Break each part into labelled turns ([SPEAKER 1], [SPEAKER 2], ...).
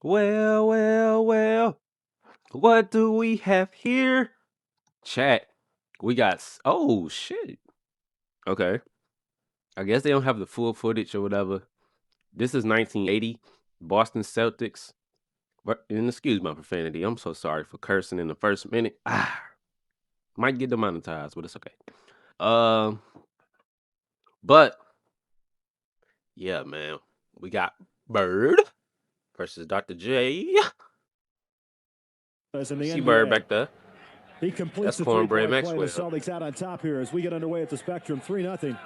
[SPEAKER 1] Well, well, well. What do we have here? Chat. We got. Oh, shit. Okay. I guess they don't have the full footage or whatever. This is 1980. Boston Celtics. And excuse my profanity. I'm so sorry for cursing in the first minute. Might get demonetized, but it's okay. Um, but yeah, man. We got Bird versus Dr. J.
[SPEAKER 2] As in the
[SPEAKER 1] See
[SPEAKER 2] NBA.
[SPEAKER 1] Bird back there.
[SPEAKER 2] He completes
[SPEAKER 1] That's
[SPEAKER 2] the
[SPEAKER 1] Cornbread
[SPEAKER 2] three-point play. The
[SPEAKER 1] Maxwell.
[SPEAKER 2] Celtics out on top here as we get underway at the Spectrum. 3-0.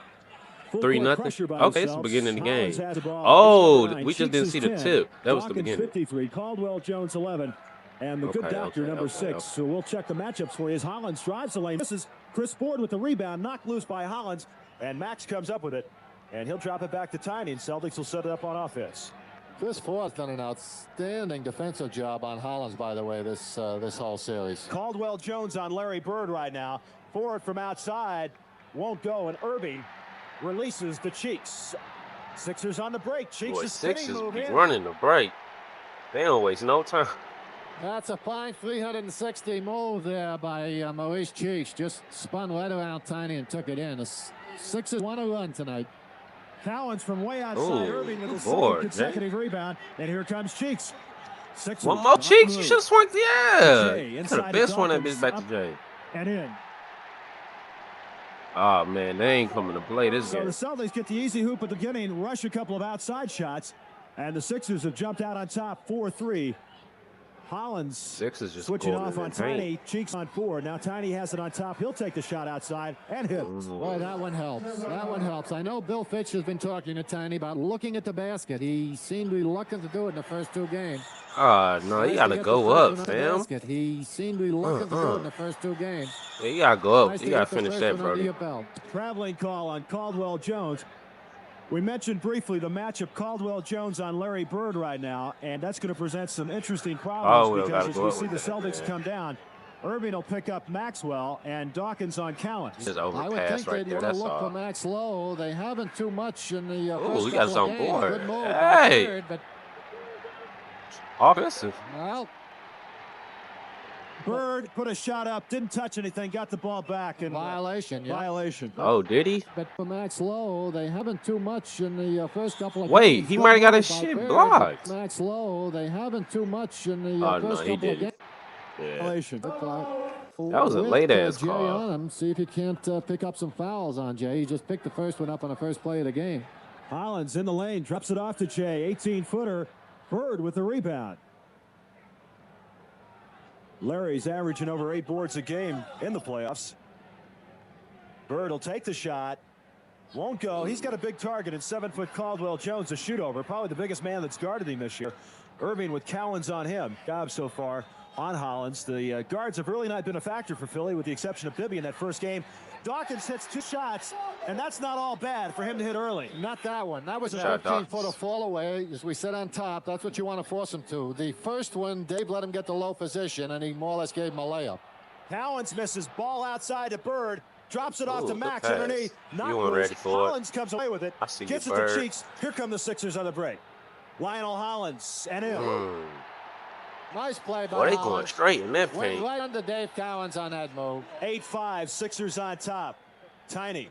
[SPEAKER 1] 3-0. Okay, it's the beginning of the game.
[SPEAKER 2] Ball.
[SPEAKER 1] Oh, we just
[SPEAKER 2] Cheeks
[SPEAKER 1] didn't
[SPEAKER 2] is
[SPEAKER 1] see the
[SPEAKER 2] 10.
[SPEAKER 1] tip. That was the
[SPEAKER 2] Dawkins
[SPEAKER 1] beginning.
[SPEAKER 2] 53. Caldwell Jones 11. And the good doctor, number 6. So we'll check the matchups for you as Hollins drives the lane. This is Chris Ford with the rebound, knocked loose by Hollins. And Max comes up with it. And he'll drop it back to Tiny, and Celtics will set it up on offense.
[SPEAKER 3] Chris Ford's done an outstanding defensive job on Hollins, by the way, this whole series.
[SPEAKER 2] Caldwell Jones on Larry Bird right now. Ford from outside won't go, and Irving releases the Cheeks. Sixers on the break. Cheeks is
[SPEAKER 1] Sixers
[SPEAKER 2] move
[SPEAKER 1] be
[SPEAKER 2] in.
[SPEAKER 1] running the break. They don't waste no time.
[SPEAKER 3] That's a fine 360 move there by Maurice Cheeks. Just spun right around Tiny and took it in. The Sixers want to run tonight.
[SPEAKER 2] Cowens from way outside. Irving with a second consecutive rebound. And here comes Cheeks. Sixers.
[SPEAKER 1] One more Cheeks. You should have swung. Yeah. Could have been swung that bitch back to Jay.
[SPEAKER 2] And in.
[SPEAKER 1] Oh, man. They ain't coming to play this game.
[SPEAKER 2] So the Celtics get the easy hoop at the beginning, rush a couple of outside shots. And the Sixers have jumped out on top 4-3. Hollins
[SPEAKER 1] Sixers just
[SPEAKER 2] switching off on Tiny. Cheeks on 4. Now Tiny has it on top. He'll take the shot outside and hit.
[SPEAKER 3] Boy, that one helps. That one helps. I know Bill Fitch has been talking to Tiny about looking at the basket. He seemed reluctant to do it in the first 2 games.
[SPEAKER 1] No, you gotta go up, fam.
[SPEAKER 3] He seemed reluctant to do it in the first 2 games.
[SPEAKER 1] Yeah, you gotta go up. You gotta finish that, brother.
[SPEAKER 2] Traveling call on Caldwell Jones. We mentioned briefly the matchup Caldwell Jones on Larry Bird right now, and that's going to present some interesting problems because as we see the Celtics come down, Irving will pick up Maxwell and Dawkins on Cowens.
[SPEAKER 1] Just
[SPEAKER 3] I would
[SPEAKER 1] overpass
[SPEAKER 3] think
[SPEAKER 1] right
[SPEAKER 3] they'd
[SPEAKER 1] there.
[SPEAKER 3] want
[SPEAKER 1] That's
[SPEAKER 3] to look
[SPEAKER 1] all.
[SPEAKER 3] for Max Lowe. They haven't too much in the first
[SPEAKER 1] We got
[SPEAKER 3] couple
[SPEAKER 1] some
[SPEAKER 3] of games.
[SPEAKER 1] board.
[SPEAKER 3] Good move
[SPEAKER 1] Hey.
[SPEAKER 3] Bird, but
[SPEAKER 1] Offensive.
[SPEAKER 3] well,
[SPEAKER 2] Bird put a shot up, didn't touch anything, got the ball back. And
[SPEAKER 3] violation, yeah.
[SPEAKER 2] Violation.
[SPEAKER 1] Oh, did he?
[SPEAKER 3] But for Max Lowe, they haven't too much in the first couple of
[SPEAKER 1] Wait,
[SPEAKER 3] games.
[SPEAKER 1] he might have got his shit blocked.
[SPEAKER 3] Max Lowe, they haven't too much in the
[SPEAKER 1] Oh, no,
[SPEAKER 3] first
[SPEAKER 1] he
[SPEAKER 3] couple of
[SPEAKER 1] didn't.
[SPEAKER 3] games.
[SPEAKER 1] Yeah.
[SPEAKER 2] Violation.
[SPEAKER 1] That was a late-ass
[SPEAKER 3] Jay
[SPEAKER 1] call.
[SPEAKER 3] on him. See if he can't pick up some fouls on Jay. He just picked the first one up on the first play of the game.
[SPEAKER 2] Hollins in the lane, drops it off to Jay. 18-footer. Bird with the rebound. Larry's averaging over 8 boards a game in the playoffs. Bird will take the shot. Won't go. He's got a big target in 7-foot Caldwell Jones, a shoot over. Probably the biggest man that's guarded him this year. Irving with Cowens on him. Job so far on Hollins. The guards have really not been a factor for Philly with the exception of Bibby in that first game. Dawkins hits 2 shots, and that's not all bad for him to hit early.
[SPEAKER 3] Not that one. That was a
[SPEAKER 1] Shot
[SPEAKER 3] 15-footer fall away. As we said on top, that's what you want to force him to. The first one, Dave let him get the low position, and he more or less gave him a layup.
[SPEAKER 2] Cowens misses. Ball outside to Bird. Drops it off to Max
[SPEAKER 1] pass.
[SPEAKER 2] underneath. Not
[SPEAKER 1] You weren't ready for it.
[SPEAKER 2] Hollins comes away with it.
[SPEAKER 1] I see
[SPEAKER 2] Gets
[SPEAKER 1] you,
[SPEAKER 2] it to
[SPEAKER 1] Bird.
[SPEAKER 2] Cheeks. Here come the Sixers on the break. Lionel Hollins and in.
[SPEAKER 3] Nice play by
[SPEAKER 1] Boy, they
[SPEAKER 3] Hollins.
[SPEAKER 1] going straight in that
[SPEAKER 3] Went
[SPEAKER 1] paint.
[SPEAKER 3] right under Dave Cowens on that move.
[SPEAKER 2] 8-5. Sixers on top. Tiny.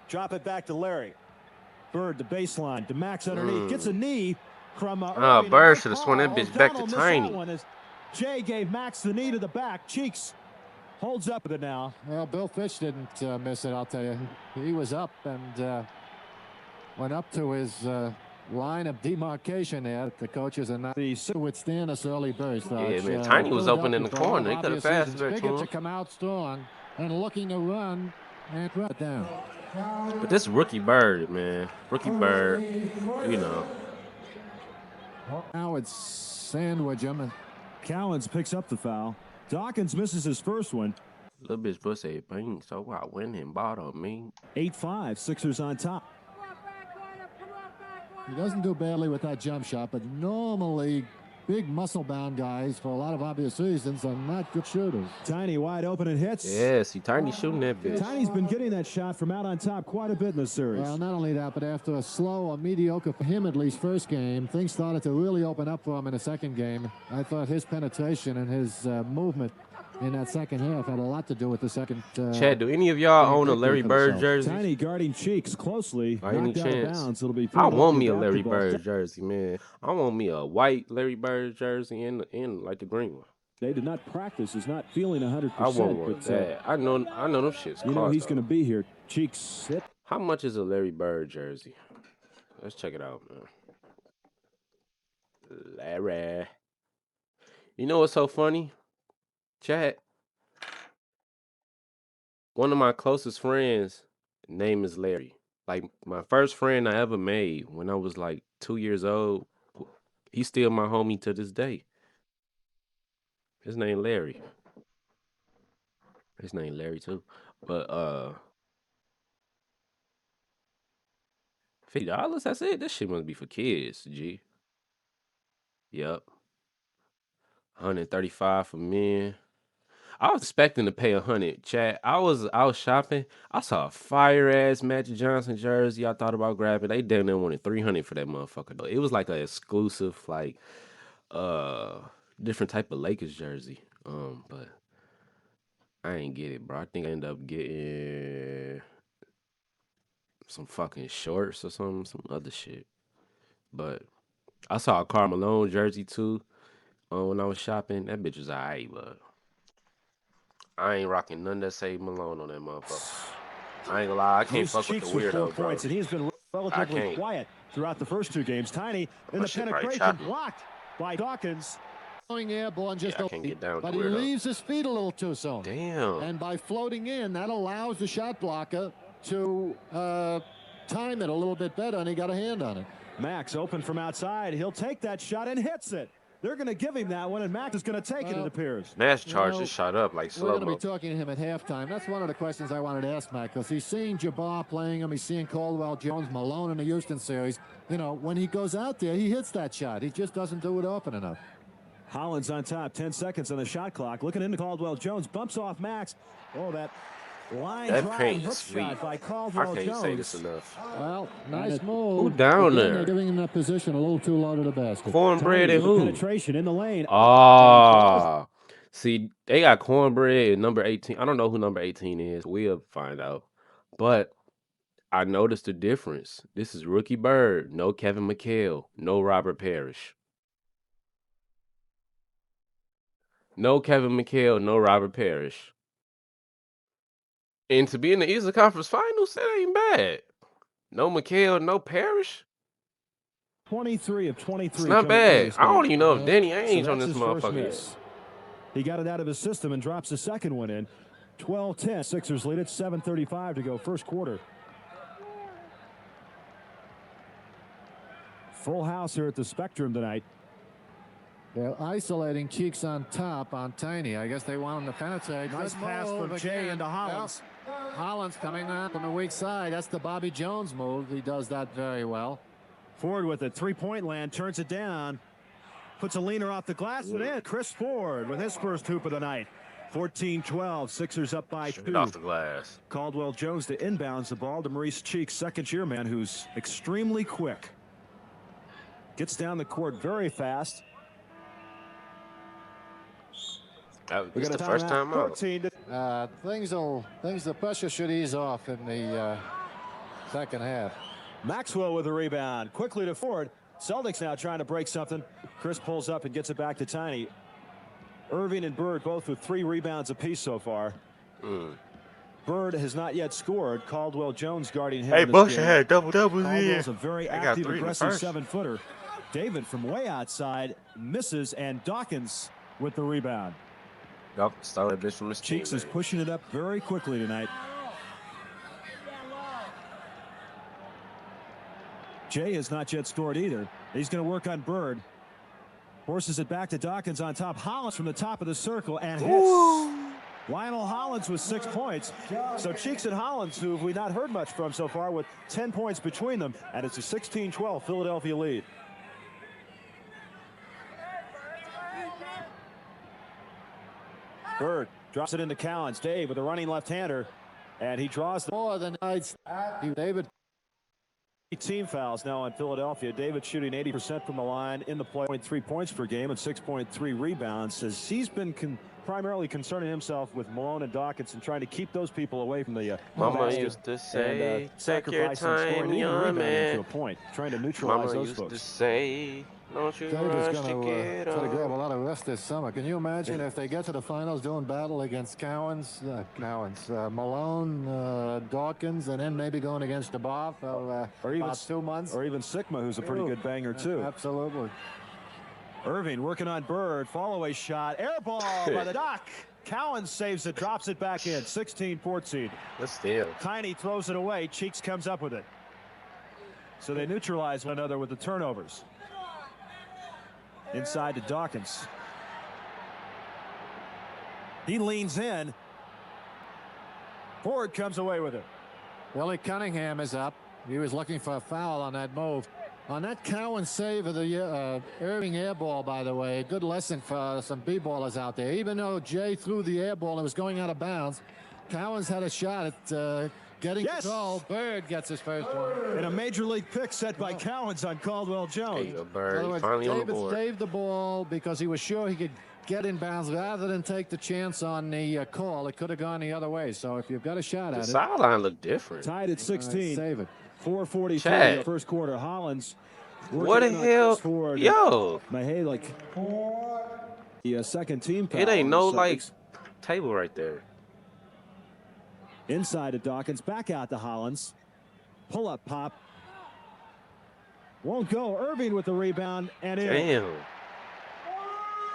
[SPEAKER 2] Drop it back to Larry. Bird, the baseline. To Max underneath. Gets a knee from Irving.
[SPEAKER 1] Bird should have swung that bitch back to Tiny.
[SPEAKER 2] Jay gave Max the knee to the back. Cheeks holds up with it now.
[SPEAKER 3] Well, Bill Fitch didn't miss it, I'll tell you. He was up and went up to his line of demarcation there. The coaches are not to withstand this early burst.
[SPEAKER 1] Yeah, man. Tiny was open in the corner. He could have passed it to him.
[SPEAKER 3] to come out strong and looking to run and run it down.
[SPEAKER 1] But this rookie Bird, man. Rookie Bird, you know.
[SPEAKER 3] Now it's sandwich him.
[SPEAKER 2] Cowens picks up the foul. Dawkins misses his first one.
[SPEAKER 1] Little bitch pussy paint, so I win and bottle me.
[SPEAKER 2] 8-5. Sixers on top.
[SPEAKER 3] He doesn't do badly with that jump shot, but normally big muscle-bound guys, for a lot of obvious reasons, are not good shooters.
[SPEAKER 2] Tiny wide open and hits.
[SPEAKER 1] Yeah, see, Tiny shooting that bitch.
[SPEAKER 2] Tiny's been getting that shot from out on top quite a bit in the series.
[SPEAKER 3] Well, not only that, but after a slow or mediocre, for him at least, first game, things started to really open up for him in the second game. I thought his penetration and his movement in that second half had a lot to do with the second.
[SPEAKER 1] Chad, do any of y'all own a Larry Bird jersey?
[SPEAKER 2] Tiny guarding Cheeks closely.
[SPEAKER 1] By any
[SPEAKER 2] Knocked out of
[SPEAKER 1] chance?
[SPEAKER 2] bounds. It'll be
[SPEAKER 1] I want me a Larry
[SPEAKER 2] basketball.
[SPEAKER 1] Bird jersey, man. I want me a white Larry Bird jersey and like the green one.
[SPEAKER 2] They did not practice. He's not feeling 100%.
[SPEAKER 1] I want one of that. I know them shits.
[SPEAKER 2] You know he's going to be here. Cheeks sit.
[SPEAKER 1] How much is a Larry Bird jersey? Let's check it out, man. Larry. You know what's so funny? Chad. One of my closest friends' name is Larry. Like, my first friend I ever made when I was like 2 years old, he's still my homie to this day. His name Larry. His name Larry too. But $50, that's it. This shit must be for kids, G. Yep. $135 for men. I was expecting to pay $100. Chat. I was out shopping. I saw a fire ass Magic Johnson jersey. I thought about grabbing. They damn near wanted $300 for that motherfucker. It was like an exclusive, like, different type of Lakers jersey. But I ain't get it, bro. I think I ended up getting some fucking shorts or some other shit. But I saw a Karl Malone jersey too. When I was shopping, that bitch was alright, but I ain't rocking none that say Malone on that motherfucker. I ain't gonna lie, I can't fuck with the weirdo, bro.
[SPEAKER 2] And he's been relatively quiet throughout the first two games. Tiny in the penetration blocked by Dawkins.
[SPEAKER 3] Going airborne just
[SPEAKER 1] I can't get down,
[SPEAKER 3] but he leaves his feet a little too soon.
[SPEAKER 1] Damn.
[SPEAKER 3] And by floating in, that allows the shot blocker to time it a little bit better, and he got a hand on it.
[SPEAKER 2] Max open from outside. He'll take that shot and hits it. They're going to give him that one, and Max is going to take it, it appears.
[SPEAKER 1] Nash charged his shot up like slow-mo.
[SPEAKER 3] We're going to be talking to him at halftime. That's one of the questions I wanted to ask Mac, because he's seeing Jabbar playing him. He's seeing Caldwell Jones, Malone in the Houston series. You know, when he goes out there, he hits that shot. He just doesn't do it often enough.
[SPEAKER 2] Hollins on top, 10 seconds on the shot clock. Looking into Caldwell Jones, bumps off Max. Oh, that line drive hook shot by Caldwell Jones.
[SPEAKER 1] I can't say this enough.
[SPEAKER 3] Well, nice move.
[SPEAKER 1] Who down there?
[SPEAKER 3] They're giving him that position a little too low to the basket.
[SPEAKER 1] Cornbread and who?
[SPEAKER 2] Penetration in the lane.
[SPEAKER 1] See, they got Cornbread and number 18. I don't know who number 18 is. We'll find out. But I noticed the difference. This is Rookie Bird. No Kevin McHale. No Robert Parrish. No Kevin McHale. No Robert Parrish. And to be in the Eastern Conference Finals, that ain't bad. No McHale, no Parrish.
[SPEAKER 2] 23 of 23.
[SPEAKER 1] It's not bad. I don't even know if Danny Ainge on this motherfucker.
[SPEAKER 2] He got it out of his system and drops the second one in. 12-10. Sixers lead it. 7:35 to go first quarter. Full house here at the Spectrum tonight.
[SPEAKER 3] They're isolating Cheeks on top on Tiny. I guess they want him to penetrate.
[SPEAKER 2] Nice pass from Jay into Hollins.
[SPEAKER 3] Well, Hollins coming up on the weak side. That's the Bobby Jones move. He does that very well.
[SPEAKER 2] Ford with a three-point land, turns it down. Puts a leaner off the glass and in. Chris Ford with his first hoop of the night. 14-12. Sixers up by 2.
[SPEAKER 1] Off the glass.
[SPEAKER 2] Caldwell Jones to inbounds the ball to Maurice Cheeks, second-year man who's extremely quick. Gets down the court very fast.
[SPEAKER 1] This is the first time out.
[SPEAKER 3] The pressure should ease off in the second half.
[SPEAKER 2] Maxwell with a rebound. Quickly to Ford. Celtics now trying to break something. Chris pulls up and gets it back to Tiny. Irving and Bird both with 3 rebounds apiece so far. Bird has not yet scored. Caldwell Jones guarding him.
[SPEAKER 1] Hey, Bush had double-doubles here.
[SPEAKER 2] Caldwell's a very active, aggressive 7-footer. David from way outside misses, and Dawkins with the rebound.
[SPEAKER 1] Started this from his
[SPEAKER 2] Cheeks is pushing it up very quickly tonight. Jay has not yet scored either. He's going to work on Bird. Forces it back to Dawkins on top. Hollins from the top of the circle and hits. Lionel Hollins with 6 points. So Cheeks and Hollins, who we've not heard much from so far, with 10 points between them. And it's a 16-12 Philadelphia lead. Bird drops it into Calqc. Dave with a running left-hander, and he draws the
[SPEAKER 3] More than Knights. David.
[SPEAKER 2] team fouls now on Philadelphia. David shooting 80% from the line in the play, 0.3 points per game and 6.3 rebounds. Says he's been primarily concerning himself with Malone and Dawkins and trying to keep those people away from the
[SPEAKER 1] Mama
[SPEAKER 2] basket
[SPEAKER 1] used to say,
[SPEAKER 2] and
[SPEAKER 1] take your
[SPEAKER 2] sacrifice some scoring,
[SPEAKER 1] time,
[SPEAKER 2] and even
[SPEAKER 1] young
[SPEAKER 2] rebounding to a
[SPEAKER 1] man.
[SPEAKER 2] point, trying to neutralize
[SPEAKER 1] Mama
[SPEAKER 2] those
[SPEAKER 1] used to
[SPEAKER 2] folks.
[SPEAKER 1] say, don't you
[SPEAKER 3] David's
[SPEAKER 1] rush
[SPEAKER 3] going
[SPEAKER 1] to get
[SPEAKER 3] to try to grab a
[SPEAKER 1] on.
[SPEAKER 3] lot of rest this summer. Can you imagine if they get to the finals doing battle against Malone, Dawkins, and then maybe going against DeBoff for
[SPEAKER 2] Or even
[SPEAKER 3] about 2 months?
[SPEAKER 2] Or even Sigma, who's a pretty good banger too.
[SPEAKER 3] Absolutely.
[SPEAKER 2] Irving working on Bird. Follow-away shot. Air ball by the Doc. Calqc saves it, drops it back in. 16-14.
[SPEAKER 1] But still.
[SPEAKER 2] Tiny throws it away. Cheeks comes up with it. So they neutralize one another with the turnovers. Inside to Dawkins. He leans in. Ford comes away with it.
[SPEAKER 3] Billy Cunningham is up. He was looking for a foul on that move. On that Cowan save of the Irving air ball, by the way, a good lesson for some b-ballers out there. Even though Jay threw the air ball and was going out of bounds, Cowan's had a shot at getting the goal. Bird gets his first one.
[SPEAKER 2] And a major league pick set by Calqc on Caldwell Jones.
[SPEAKER 1] There you go, Bird.
[SPEAKER 3] In other
[SPEAKER 1] Finally
[SPEAKER 3] words,
[SPEAKER 1] on the
[SPEAKER 3] David
[SPEAKER 1] board.
[SPEAKER 3] saved the ball because he was sure he could get in bounds rather than take the chance on the call. It could have gone the other way. So if you've got a shot
[SPEAKER 1] The
[SPEAKER 3] at it,
[SPEAKER 1] sideline looked different.
[SPEAKER 2] Tied at 16.
[SPEAKER 3] save it.
[SPEAKER 2] 4:43
[SPEAKER 1] Chad.
[SPEAKER 2] first quarter. Hollins.
[SPEAKER 1] What the hell? Yo,
[SPEAKER 2] Mahalik, the second team foul.
[SPEAKER 1] it ain't no,
[SPEAKER 2] So
[SPEAKER 1] like,
[SPEAKER 2] it's
[SPEAKER 1] table right there.
[SPEAKER 2] inside to Dawkins, back out to Hollins. Pull up pop. Won't go. Irving with the rebound and in.
[SPEAKER 1] Damn.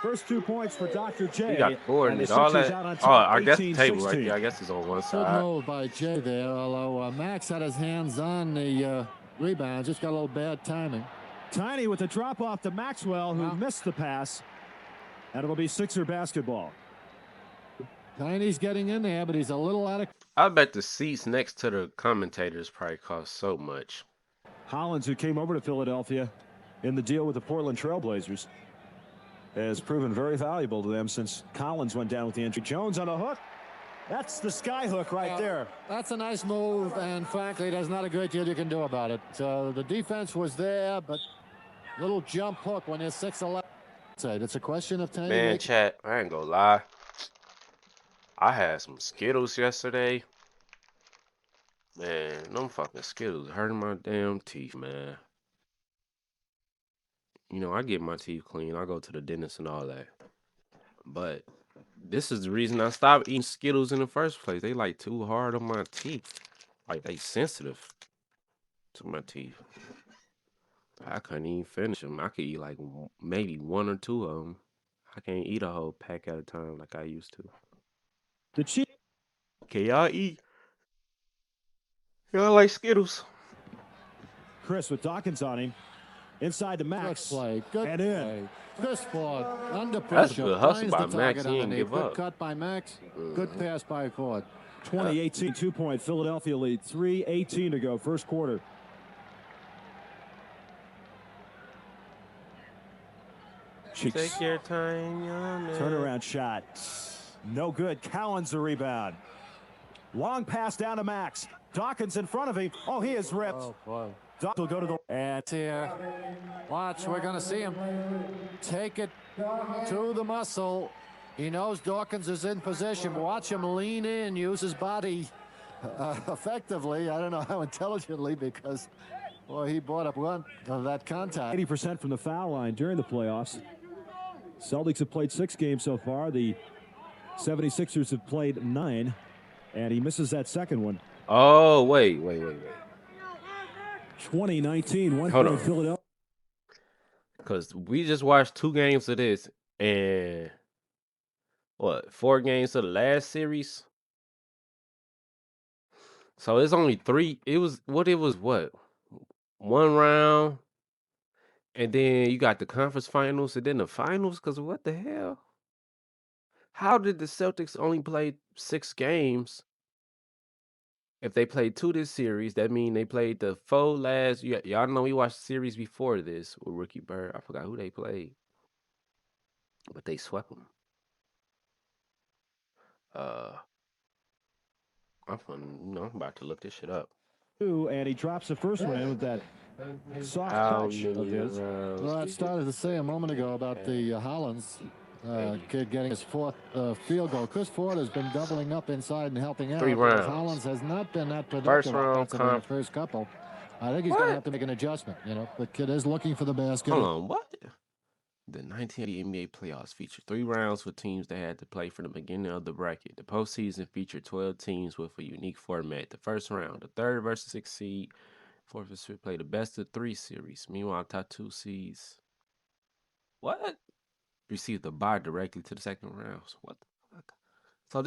[SPEAKER 2] First 2 points for Dr. J.
[SPEAKER 1] You got board
[SPEAKER 2] and
[SPEAKER 1] and
[SPEAKER 2] the
[SPEAKER 1] all
[SPEAKER 2] Sixers
[SPEAKER 1] that.
[SPEAKER 2] out on
[SPEAKER 1] Oh,
[SPEAKER 2] top,
[SPEAKER 1] I guess the table
[SPEAKER 2] 18-16.
[SPEAKER 1] right there. I guess it's on one
[SPEAKER 3] Good
[SPEAKER 1] side.
[SPEAKER 3] move by Jay there, although Max had his hands on the rebound. Just got a little bad timing.
[SPEAKER 2] Tiny with the drop off to Maxwell, who missed the pass. And it'll be Sixer basketball.
[SPEAKER 3] Tiny's getting in there, but he's a little out of.
[SPEAKER 1] I bet the seats next to the commentators probably cost so much.
[SPEAKER 2] Hollins, who came over to Philadelphia in the deal with the Portland Trailblazers, has proven very valuable to them since Collins went down with the injury. Jones on a hook. That's the sky hook right there.
[SPEAKER 3] That's a nice move, and frankly, there's not a great deal you can do about it. The defense was there, but little jump hook when you're 6'11". It's a question of time.
[SPEAKER 1] Man, chat, I ain't gonna lie. I had some Skittles yesterday. Man, them fucking Skittles hurting my damn teeth, man. You know, I get my teeth clean. I go to the dentist and all that. But this is the reason I stopped eating Skittles in the first place. They like too hard on my teeth. Like they sensitive to my teeth. I couldn't even finish them. I could eat like maybe one or two of them. I can't eat a whole pack at a time like I used to.
[SPEAKER 2] The Chiefs.
[SPEAKER 1] Can y'all eat? Y'all like Skittles?
[SPEAKER 2] Chris with Dawkins on him. Inside to
[SPEAKER 3] Good
[SPEAKER 2] Max.
[SPEAKER 3] play. Good
[SPEAKER 2] And in.
[SPEAKER 3] play. Chris Ford under
[SPEAKER 1] That's
[SPEAKER 3] pressure.
[SPEAKER 1] good hustle
[SPEAKER 3] finds
[SPEAKER 1] by
[SPEAKER 3] the
[SPEAKER 1] Max.
[SPEAKER 3] target
[SPEAKER 1] He didn't
[SPEAKER 3] underneath.
[SPEAKER 1] give
[SPEAKER 3] Good
[SPEAKER 1] up.
[SPEAKER 3] cut by Max. Good pass by Ford.
[SPEAKER 2] 20-18, 2-point Philadelphia lead. 3:18 to go, first quarter. Cheeks.
[SPEAKER 1] Take your time, young man.
[SPEAKER 2] Turnaround shot. No good. Collins the rebound. Long pass down to Max. Dawkins in front of him. Oh, he is ripped.
[SPEAKER 3] Oh, boy.
[SPEAKER 2] Dawkins will go to the.
[SPEAKER 3] And here, watch, we're going to see him take it to the muscle. He knows Dawkins is in position. Watch him lean in, use his body effectively. I don't know how intelligently, because, boy, he brought up one of that contact.
[SPEAKER 2] 80% from the foul line during the playoffs. Celtics have played 6 games so far. The 76ers have played 9. And he misses that second one.
[SPEAKER 1] Oh, wait.
[SPEAKER 2] 2019, 1
[SPEAKER 1] Hold
[SPEAKER 2] point
[SPEAKER 1] on.
[SPEAKER 2] Philadelphia.
[SPEAKER 1] Because we just watched 2 games of this and, 4 games of the last series? So it's only 3. It was what? 1 round, and then you got the conference finals, and then the finals? Because what the hell? How did the Celtics only play 6 games? If they played 2 this series, that mean they played the 4 last. Y'all know we watched the series before this with Ricky Bird. I forgot who they played, but they swept them. I'm about to look this shit up.
[SPEAKER 2] And he drops the first one in with that soft
[SPEAKER 1] How
[SPEAKER 2] touch
[SPEAKER 1] many
[SPEAKER 2] of his.
[SPEAKER 1] rounds?
[SPEAKER 3] Well, I started to say a moment ago about the Hollins kid getting his fourth field goal. Chris Ford has been doubling up inside and helping out.
[SPEAKER 1] 3 rounds.
[SPEAKER 3] Hollins has not been that
[SPEAKER 1] First
[SPEAKER 3] productive
[SPEAKER 1] round
[SPEAKER 3] offensively in the first couple. I think he's going to have to make an adjustment. You know, the kid is looking for the basket.
[SPEAKER 1] Hold on, what? The 1980 NBA playoffs featured 3 rounds for teams that had to play from the beginning of the bracket. The postseason featured 12 teams with a unique format. The first round, the third versus 6th seed, fourth versus fifth play the best of 3 series. Meanwhile, top 2 seeds received the bye directly to the second rounds. What the fuck?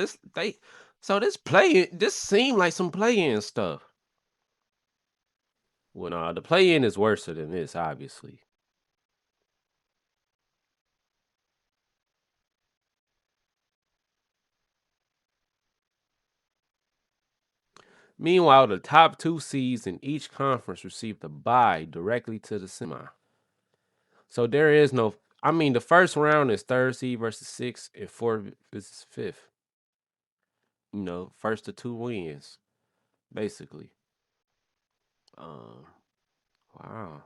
[SPEAKER 1] This seemed like some play-in stuff. Well, nah, the play-in is worse than this, obviously. Meanwhile, the top 2 seeds in each conference received a bye directly to the semi. So there is no. I mean, the first round is third seed versus 6th, and fourth versus 5th. You know, first to 2 wins, basically. Wow.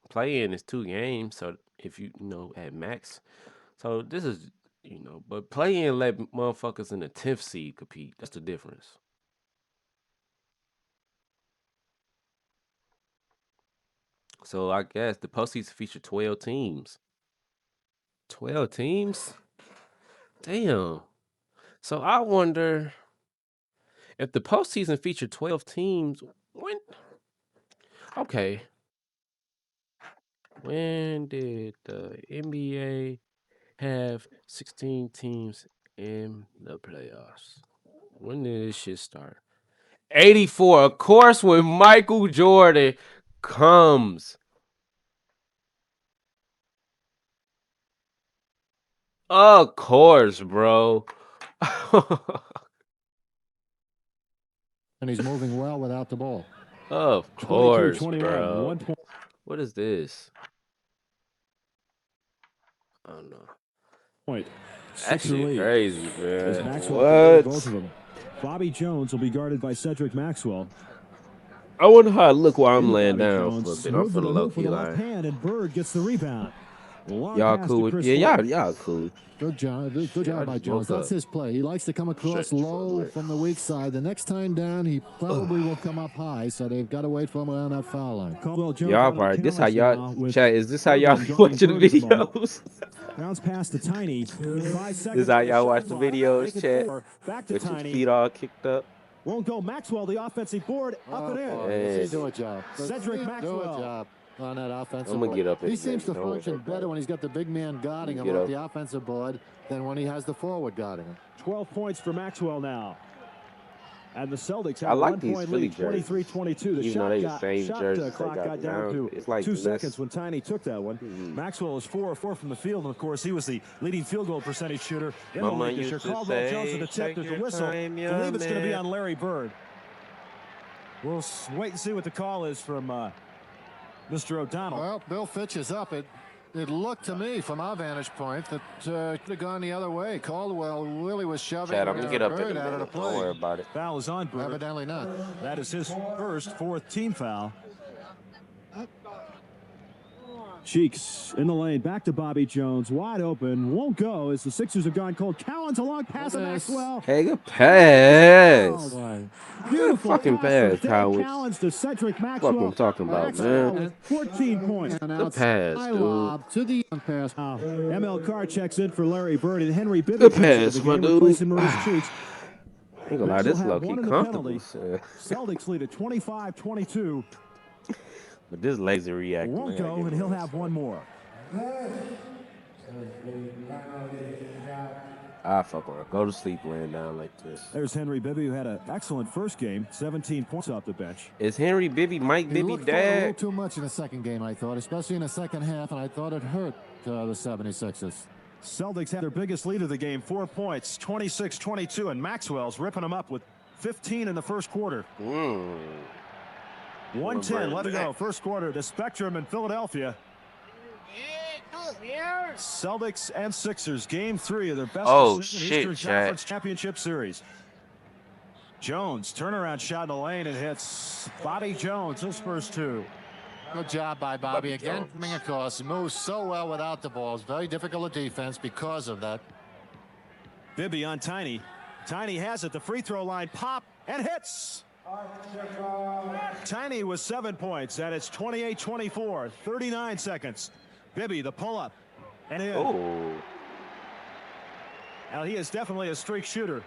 [SPEAKER 1] Play-in is 2 games, so if you at max. So this is but play-in let motherfuckers in the 10th seed compete. That's the difference. So I guess the postseason featured 12 teams. 12 teams? Damn. So I wonder if the postseason featured 12 teams, when did the NBA have 16 teams in the playoffs? When did this shit start? 84, of course, when Michael Jordan comes. Of course, bro.
[SPEAKER 3] And he's moving well without the ball.
[SPEAKER 1] Of course, bro. What is this? I don't know.
[SPEAKER 2] Point.
[SPEAKER 1] That shit crazy, man.
[SPEAKER 2] What? Both of them. Bobby Jones will be guarded by Cedric Maxwell.
[SPEAKER 1] I wonder how I look while I'm laying down for a bit. I'm for the low-key line.
[SPEAKER 2] Hand and Bird gets the rebound.
[SPEAKER 1] Y'all cool with y'all cool.
[SPEAKER 3] Good job by Jones. That's his play. He likes to come across low from the weak side. The next time down, he probably will come up high, so they've got to wait for him around that foul line.
[SPEAKER 1] Y'all probably, this how y'all, chat, is this how y'all watching the videos?
[SPEAKER 2] Bounce past the Tiny. 5 seconds.
[SPEAKER 1] This is how y'all watch the videos, chat?
[SPEAKER 2] Back to
[SPEAKER 1] With your
[SPEAKER 2] Tiny.
[SPEAKER 1] feet all kicked up.
[SPEAKER 2] Won't go. Maxwell, the offensive board, up and in.
[SPEAKER 3] Does he do a job?
[SPEAKER 2] Cedric Maxwell.
[SPEAKER 3] Do a job on that offensive
[SPEAKER 1] I'm gonna
[SPEAKER 3] board.
[SPEAKER 1] get up.
[SPEAKER 3] He seems to function better when he's got the big man guarding him off the offensive board than when he has the forward guarding him.
[SPEAKER 2] 12 points for Maxwell now. And the Celtics have
[SPEAKER 1] I like
[SPEAKER 2] 1
[SPEAKER 1] these
[SPEAKER 2] point
[SPEAKER 1] Philly
[SPEAKER 2] lead, 23-22. The
[SPEAKER 1] even though they the
[SPEAKER 2] shot
[SPEAKER 1] same jerseys,
[SPEAKER 2] clock
[SPEAKER 1] they
[SPEAKER 2] got down to
[SPEAKER 1] it's like
[SPEAKER 2] 2
[SPEAKER 1] less.
[SPEAKER 2] seconds when Tiny took that one. Maxwell is 4 of 4 from the field, and of course he was the leading field goal percentage shooter in the league this year. Caldwell Jones with the tip. There's a whistle. I believe it's going to be on Larry Bird. We'll wait and see what the call is from Mr. O'Donnell.
[SPEAKER 3] Well, Bill Fitch is up. It looked to me, from our vantage point, that could have gone the other way. Caldwell really was shoving
[SPEAKER 1] Chad, I'm gonna get up in
[SPEAKER 3] Bird
[SPEAKER 1] a
[SPEAKER 3] out of the
[SPEAKER 1] minute.
[SPEAKER 3] play.
[SPEAKER 1] Don't worry about it.
[SPEAKER 2] Foul is on Bird.
[SPEAKER 3] Evidently not.
[SPEAKER 2] That is his first 4th team foul. Cheeks in the lane, back to Bobby Jones, wide open, won't go as the Sixers have gone cold. Cowan's a long pass to Maxwell.
[SPEAKER 1] Hey, good pass.
[SPEAKER 2] Beautiful
[SPEAKER 1] fucking pass, Calqc.
[SPEAKER 2] Cowan's to Cedric
[SPEAKER 1] Fuck
[SPEAKER 2] Maxwell.
[SPEAKER 1] what I'm talking about,
[SPEAKER 2] Maxwell
[SPEAKER 1] man.
[SPEAKER 2] with 14 points.
[SPEAKER 1] Good pass, dude.
[SPEAKER 3] To the pass.
[SPEAKER 2] ML Carr checks in for Larry Bird and Henry Bibby.
[SPEAKER 1] Good pass, my dude.
[SPEAKER 2] Replacing Maurice Cheeks.
[SPEAKER 1] Ain't gonna lie, this
[SPEAKER 2] Maxwell had
[SPEAKER 1] low-key
[SPEAKER 2] 1 in the
[SPEAKER 1] comfortable.
[SPEAKER 2] penalty. Celtics lead at 25-22.
[SPEAKER 1] But this lazy react.
[SPEAKER 2] Won't go, and he'll have 1 more.
[SPEAKER 1] I fuck around. Go to sleep laying down like this.
[SPEAKER 2] There's Henry Bibby, who had an excellent first game, 17 points off the bench.
[SPEAKER 1] Is Henry Bibby Mike
[SPEAKER 3] He
[SPEAKER 1] Bibby
[SPEAKER 3] looked for it a little
[SPEAKER 1] dad?
[SPEAKER 3] too much in the second game, I thought, especially in the second half, and I thought it hurt the 76ers.
[SPEAKER 2] Celtics had their biggest lead of the game, 4 points, 26-22, and Maxwell's ripping them up with 15 in the first quarter. 110 left to go, first quarter. The Spectrum in Philadelphia. Celtics and Sixers, game 3 of their best
[SPEAKER 1] Oh,
[SPEAKER 2] of 7
[SPEAKER 1] shit,
[SPEAKER 2] Eastern
[SPEAKER 1] Chad.
[SPEAKER 2] Conference Championship Series. Jones, turnaround shot in the lane, and hits Bobby Jones, his first 2.
[SPEAKER 3] Good job by Bobby again. Coming across, he moves so well without the ball. It's very difficult to defense because of that.
[SPEAKER 2] Bibby on Tiny. Tiny has it, the free throw line, pop, and hits. Tiny with 7 points, and it's 28-24, 39 seconds. Bibby, the pull-up, and in.
[SPEAKER 1] Oh.
[SPEAKER 2] Now, he is definitely a streak shooter.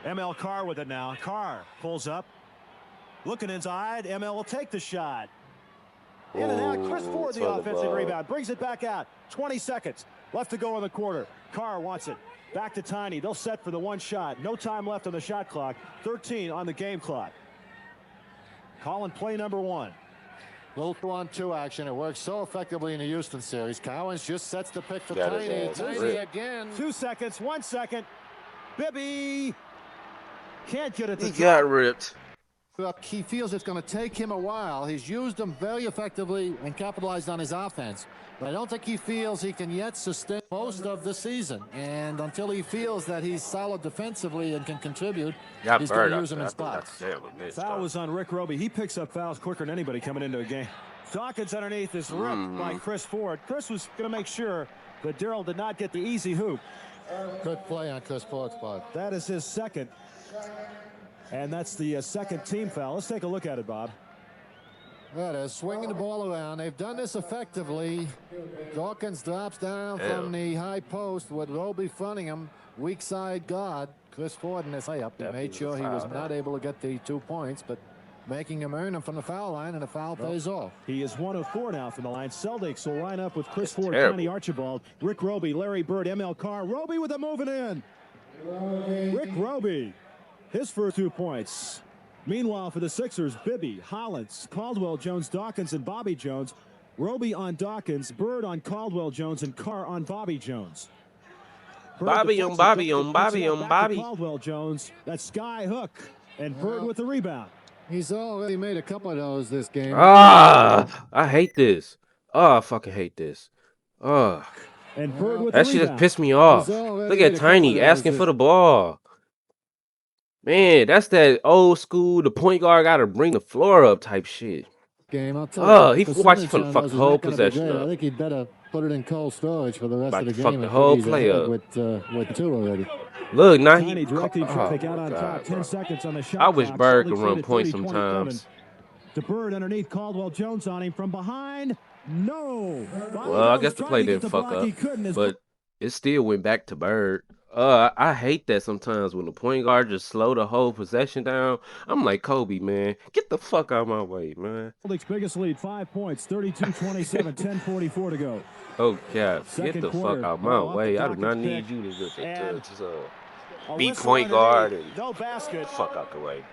[SPEAKER 2] ML Carr with it now. Carr pulls up. Looking inside, ML will take the shot. In and out, Chris Ford, the offensive rebound. Brings it back out. 20 seconds left to go in the quarter. Carr wants it. Back to Tiny. They'll set for the 1 shot. No time left on the shot clock. 13 on the game clock. Calling play number 1.
[SPEAKER 3] Little 2-on-2 action. It works so effectively in the Houston series. Cowens just sets the pick for Tiny. Tiny again.
[SPEAKER 2] 2 seconds, 1 second. Bibby can't get it to
[SPEAKER 1] He got ripped.
[SPEAKER 3] He feels it's going to take him a while. He's used them very effectively and capitalized on his offense. But I don't think he feels he can yet sustain most of the season. And until he feels that he's solid defensively and can contribute, he's going to use them in spots.
[SPEAKER 2] Foul was on Rick Roby. He picks up fouls quicker than anybody coming into a game. Dawkins underneath is ripped by Chris Ford. Chris was going to make sure that Darrell did not get the easy hoop.
[SPEAKER 3] Good play on Chris Ford's part.
[SPEAKER 2] That is his second. And that's the second team foul. Let's take a look at it, Bob.
[SPEAKER 3] That is swinging the ball around. They've done this effectively. Dawkins drops down from the high post with Roby fronting him. Weak side guard. Chris Ford in his layup. He made sure he was not able to get the 2 points, but making him earn them from the foul line, and the foul pays off.
[SPEAKER 2] He is 1 of 4 now from the line. Celtics will line up with Chris Ford, Tiny Archibald, Rick Roby, Larry Bird, ML Carr. Roby with a moving in. Rick Roby, his first 2 points. Meanwhile, for the Sixers, Bibby, Hollins, Caldwell Jones, Dawkins, and Bobby Jones. Roby on Dawkins, Bird on Caldwell Jones, and Carr on Bobby Jones.
[SPEAKER 1] Bobby on Bobby on Bobby on Bobby.
[SPEAKER 2] Caldwell Jones, that sky hook, and Bird with the rebound.
[SPEAKER 3] He's already made a couple of those this game.
[SPEAKER 1] I hate this. I fucking hate this.
[SPEAKER 2] And Bird with
[SPEAKER 1] that
[SPEAKER 2] the
[SPEAKER 1] shit
[SPEAKER 2] rebound.
[SPEAKER 1] just pissed me off. Look at Tiny asking for the ball. Man, that's that old school, the point guard got to bring the floor up type shit.
[SPEAKER 3] Game, I'll tell you,
[SPEAKER 1] He watched for the fuck whole possession up.
[SPEAKER 3] I think he'd better put it in cold storage for the rest of the game.
[SPEAKER 1] Fuck the whole play up.
[SPEAKER 3] With 2 already.
[SPEAKER 1] Look, now
[SPEAKER 2] Tiny directing traffic out on top. 10 seconds on the shot.
[SPEAKER 1] I wish
[SPEAKER 2] clock.
[SPEAKER 1] Bird could
[SPEAKER 2] Celtics
[SPEAKER 1] run
[SPEAKER 2] lead at
[SPEAKER 1] points
[SPEAKER 2] 30-20
[SPEAKER 1] sometimes.
[SPEAKER 2] To Bird underneath, Caldwell Jones on him from behind. No.
[SPEAKER 1] Well, I guess the play didn't fuck up, but it still went back to Bird. I hate that sometimes when the point guard just slow the whole possession down. I'm like, Kobe, man, get the fuck out of my way, man.
[SPEAKER 2] Celtics biggest lead, 5 points, 32-27, 10:44 to go.
[SPEAKER 1] Oh, yeah, get
[SPEAKER 2] Second
[SPEAKER 1] the
[SPEAKER 2] quarter.
[SPEAKER 1] fuck out of my
[SPEAKER 2] Ball
[SPEAKER 1] way.
[SPEAKER 2] up
[SPEAKER 1] I
[SPEAKER 2] the
[SPEAKER 1] do not
[SPEAKER 2] Calqc
[SPEAKER 1] need
[SPEAKER 2] pick.
[SPEAKER 1] you to just
[SPEAKER 2] A
[SPEAKER 1] be
[SPEAKER 2] whistle
[SPEAKER 1] point guard
[SPEAKER 2] underneath.
[SPEAKER 1] and
[SPEAKER 2] No basket.
[SPEAKER 1] fuck out the way.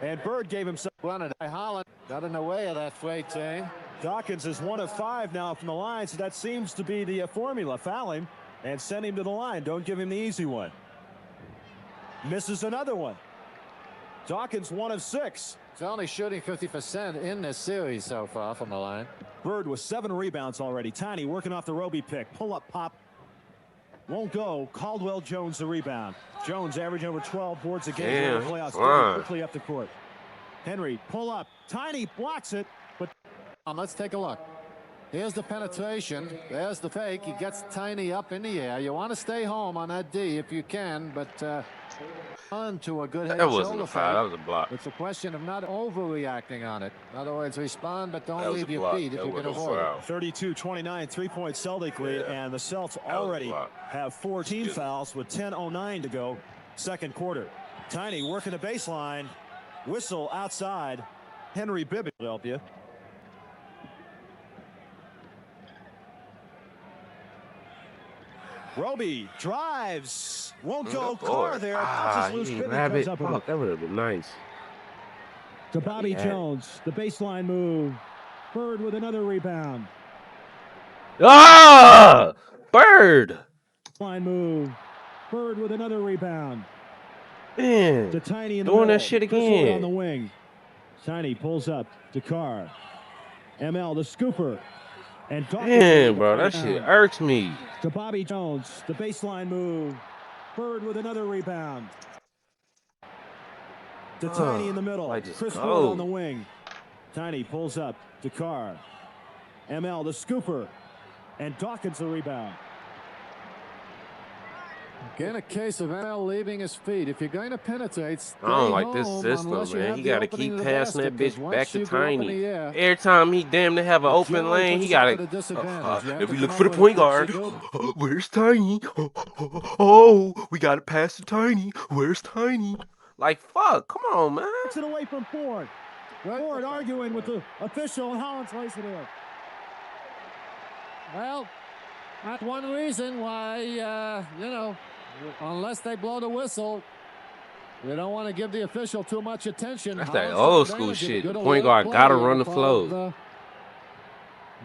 [SPEAKER 2] And Bird gave himself.
[SPEAKER 3] Running. Holland got in the way of that freight train.
[SPEAKER 2] Dawkins is 1 of 5 now from the line, so that seems to be the formula. Foul him and send him to the line. Don't give him the easy one. Misses another one. Dawkins 1 of 6.
[SPEAKER 3] He's only shooting 50% in this series so far from the line.
[SPEAKER 2] Bird with 7 rebounds already. Tiny working off the Roby pick. Pull up pop. Won't go. Caldwell Jones the rebound. Jones averaging over 12 boards a game in the playoffs. Getting quickly up the court. Henry pull up. Tiny blocks it, but
[SPEAKER 3] Let's take a look. Here's the penetration. There's the fake. He gets Tiny up in the air. You want to stay home on that D if you can, but on to a good head
[SPEAKER 1] That
[SPEAKER 3] shoulder
[SPEAKER 1] wasn't a foul. That was a block.
[SPEAKER 3] It's a question of not overreacting on it. In other words, respond, but don't leave your
[SPEAKER 1] block.
[SPEAKER 3] feet if
[SPEAKER 1] That
[SPEAKER 3] you can
[SPEAKER 1] was a
[SPEAKER 3] avoid
[SPEAKER 2] Oh,
[SPEAKER 3] it.
[SPEAKER 1] foul.
[SPEAKER 2] 32-29, 3-point Celtic lead, and the Celts already have 14 fouls with 10:09 to go, second quarter. Tiny working the baseline, whistle outside. Henry Bibby will help you. Roby drives, won't go. Carr there, touches loose. Bibby comes up with it.
[SPEAKER 1] That would have been nice.
[SPEAKER 2] To Bobby Jones, the baseline move. Bird with another rebound.
[SPEAKER 1] Bird.
[SPEAKER 2] Line move. Bird with another rebound.
[SPEAKER 1] Man,
[SPEAKER 2] To Tiny in the
[SPEAKER 1] doing
[SPEAKER 2] middle.
[SPEAKER 1] that shit
[SPEAKER 2] Chris Ford
[SPEAKER 1] again.
[SPEAKER 2] on the wing. Tiny pulls up to Carr. ML the scooper. And
[SPEAKER 1] Damn, bro, that shit irks me.
[SPEAKER 2] to Bobby Jones. The baseline move. Bird with another rebound. To Tiny in the middle.
[SPEAKER 1] Like, just
[SPEAKER 2] Chris Ford
[SPEAKER 1] go.
[SPEAKER 2] on the wing. Tiny pulls up to Carr. ML, the scooper. And Dawkins the rebound.
[SPEAKER 3] Again, a case of ML leaving his feet. If you're going to penetrate, stay
[SPEAKER 1] I don't like this
[SPEAKER 3] home
[SPEAKER 1] system,
[SPEAKER 3] unless you
[SPEAKER 1] man.
[SPEAKER 3] have
[SPEAKER 1] He
[SPEAKER 3] the
[SPEAKER 1] got to
[SPEAKER 3] opening
[SPEAKER 1] keep
[SPEAKER 3] to the
[SPEAKER 1] passing
[SPEAKER 3] basket,
[SPEAKER 1] that bitch
[SPEAKER 3] 'cause
[SPEAKER 1] back
[SPEAKER 3] once
[SPEAKER 1] to
[SPEAKER 3] you go up in
[SPEAKER 1] Tiny.
[SPEAKER 3] the air,
[SPEAKER 1] Every time he damn to have an open
[SPEAKER 3] Joe
[SPEAKER 1] lane,
[SPEAKER 3] puts
[SPEAKER 1] he
[SPEAKER 3] you up
[SPEAKER 1] got
[SPEAKER 3] at a disadvantage. You have
[SPEAKER 1] if
[SPEAKER 3] to
[SPEAKER 1] we
[SPEAKER 3] come
[SPEAKER 1] look
[SPEAKER 3] up
[SPEAKER 1] for the
[SPEAKER 3] with a
[SPEAKER 1] point
[SPEAKER 3] catchy
[SPEAKER 1] guard,
[SPEAKER 3] hoop.
[SPEAKER 1] where's Tiny? Oh, we got to pass to Tiny. Where's Tiny? Like, fuck, come on, man.
[SPEAKER 2] Takes it away from Ford. Ford arguing with the official, and Hollins lays it in.
[SPEAKER 3] Well, that's one reason why, unless they blow the whistle, you don't want to give the official too much attention.
[SPEAKER 1] That's that
[SPEAKER 3] Hollins
[SPEAKER 1] old
[SPEAKER 3] took
[SPEAKER 1] school
[SPEAKER 3] advantage of a
[SPEAKER 1] shit. The
[SPEAKER 3] good
[SPEAKER 1] point
[SPEAKER 3] alert
[SPEAKER 1] guard got to
[SPEAKER 3] play
[SPEAKER 1] run
[SPEAKER 3] on
[SPEAKER 1] the
[SPEAKER 3] part
[SPEAKER 1] flow.
[SPEAKER 3] of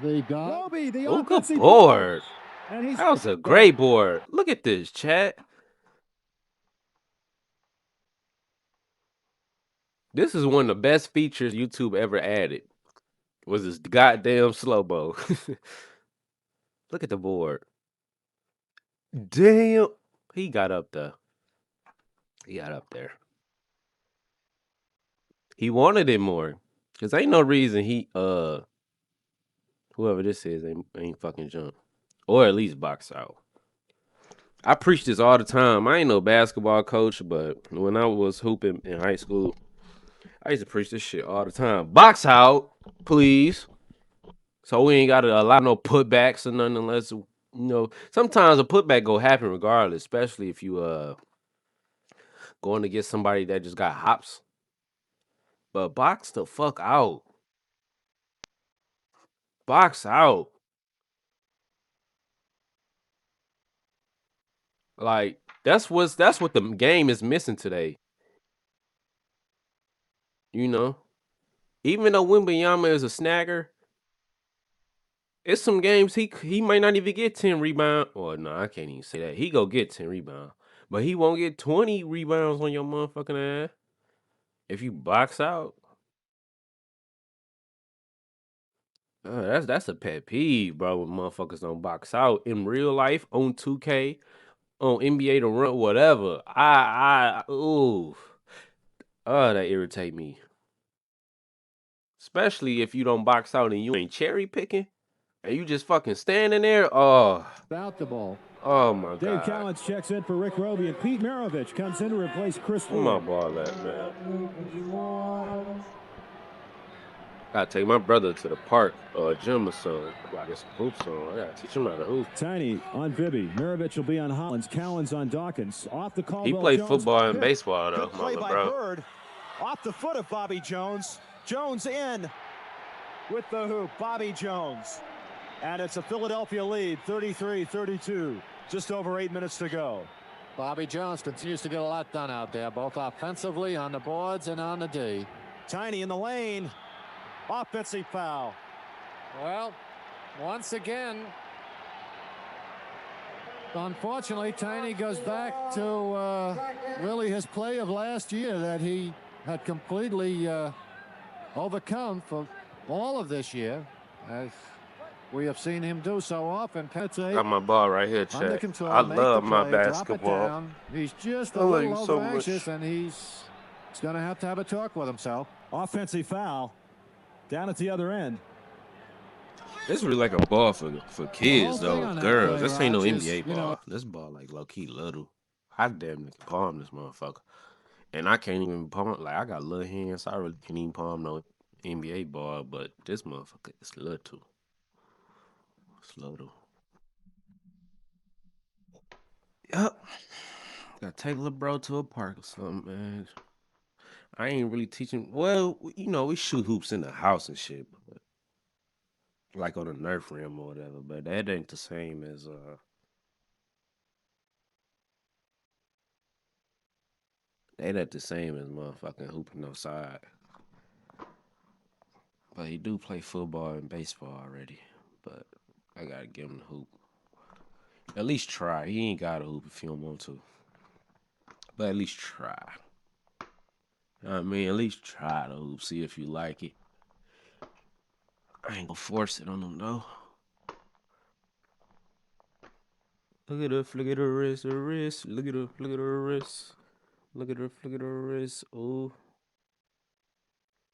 [SPEAKER 3] the guard.
[SPEAKER 2] Roby, the
[SPEAKER 1] Oh, good
[SPEAKER 2] offensive
[SPEAKER 1] board.
[SPEAKER 2] And he's
[SPEAKER 1] That was a great board. Look at this, chat. This is one of the best features YouTube ever added. Was this goddamn slow-mo. Look at the board. Damn. He got up there. He got up there. He wanted it more. Cause ain't no reason he whoever this is ain't fucking jump. Or at least box out. I preach this all the time. I ain't no basketball coach, but when I was hooping in high school, I used to preach this shit all the time. Box out, please. So we ain't gotta allow no putbacks or nothing unless sometimes a putback go happen regardless, especially if you going to get somebody that just got hops. But box the fuck out. Box out. Like that's what the game is missing today. You know, even though Wembanyama is a snagger, it's some games he might not even get 10 rebounds. Or no, I can't even say that. He go get 10 rebounds, but he won't get 20 rebounds on your motherfucking ass if you box out. That's a pet peeve, bro. When motherfuckers don't box out in real life on 2K, on NBA to run whatever. Ooh, that irritate me. Especially if you don't box out and you ain't cherry picking and you just fucking standing there.
[SPEAKER 3] Without the ball.
[SPEAKER 1] Oh my
[SPEAKER 2] Dave
[SPEAKER 1] god.
[SPEAKER 2] Calqc checks in for Rick Roby, and Pete Maravich comes in to replace Chris
[SPEAKER 1] Where my
[SPEAKER 2] Ford.
[SPEAKER 1] ball at, man? Gotta take my brother to the park or gym or something. I get some hoops on. I gotta teach him how to hoop.
[SPEAKER 2] Tiny on Bibby. Maravich will be on Hollins. Callens on Dawkins. Off the
[SPEAKER 1] He
[SPEAKER 2] Caldwell
[SPEAKER 1] played
[SPEAKER 2] Jones.
[SPEAKER 1] football and baseball though,
[SPEAKER 2] Good
[SPEAKER 1] my
[SPEAKER 2] play
[SPEAKER 1] little
[SPEAKER 2] by
[SPEAKER 1] bro.
[SPEAKER 2] Bird. Off the foot of Bobby Jones. Jones in with the hoop. Bobby Jones. And it's a Philadelphia lead, 33-32. Just over 8 minutes to go.
[SPEAKER 3] Bobby Jones continues to get a lot done out there, both offensively, on the boards, and on the D.
[SPEAKER 2] Tiny in the lane. Offensive foul.
[SPEAKER 3] Well, once again, unfortunately, Tiny goes back to really his play of last year that he had completely overcome for all of this year, as we have seen him do so often. Penetrate
[SPEAKER 1] Got my ball right here,
[SPEAKER 3] under
[SPEAKER 1] chat.
[SPEAKER 3] control,
[SPEAKER 1] I
[SPEAKER 3] make the
[SPEAKER 1] love my
[SPEAKER 3] play, drop it
[SPEAKER 1] basketball.
[SPEAKER 3] down. He's just
[SPEAKER 1] I
[SPEAKER 3] a
[SPEAKER 1] love
[SPEAKER 3] little
[SPEAKER 1] you so
[SPEAKER 3] over anxious,
[SPEAKER 1] much.
[SPEAKER 3] and he's going to have a talk with himself.
[SPEAKER 2] Offensive foul. Down at the other end.
[SPEAKER 1] This is really like a ball for kids
[SPEAKER 3] thing
[SPEAKER 1] though,
[SPEAKER 3] on that
[SPEAKER 1] girls.
[SPEAKER 3] play,
[SPEAKER 1] This ain't no
[SPEAKER 3] Raj, is,
[SPEAKER 1] NBA ball. This ball like low key little. I damn near can palm this motherfucker, and I can't even palm. Like I got little hands, so I really can't even palm no NBA ball. But this motherfucker is little. It's little. Yup. Gotta take little bro to a park or something, man. I ain't really teaching. Well, we shoot hoops in the house and shit, but like on a Nerf rim or whatever. But that ain't the same as They not the same as motherfucking hooping outside. But he do play football and baseball already. But I gotta give him the hoop. At least try. He ain't gotta hoop if he don't want to. But at least try. I mean, at least try to hoop. See if you like it. I ain't gonna force it on him though. Look at her flick at her wrist, her wrist. Look at her wrist. Look at her flick at her wrist. Ooh.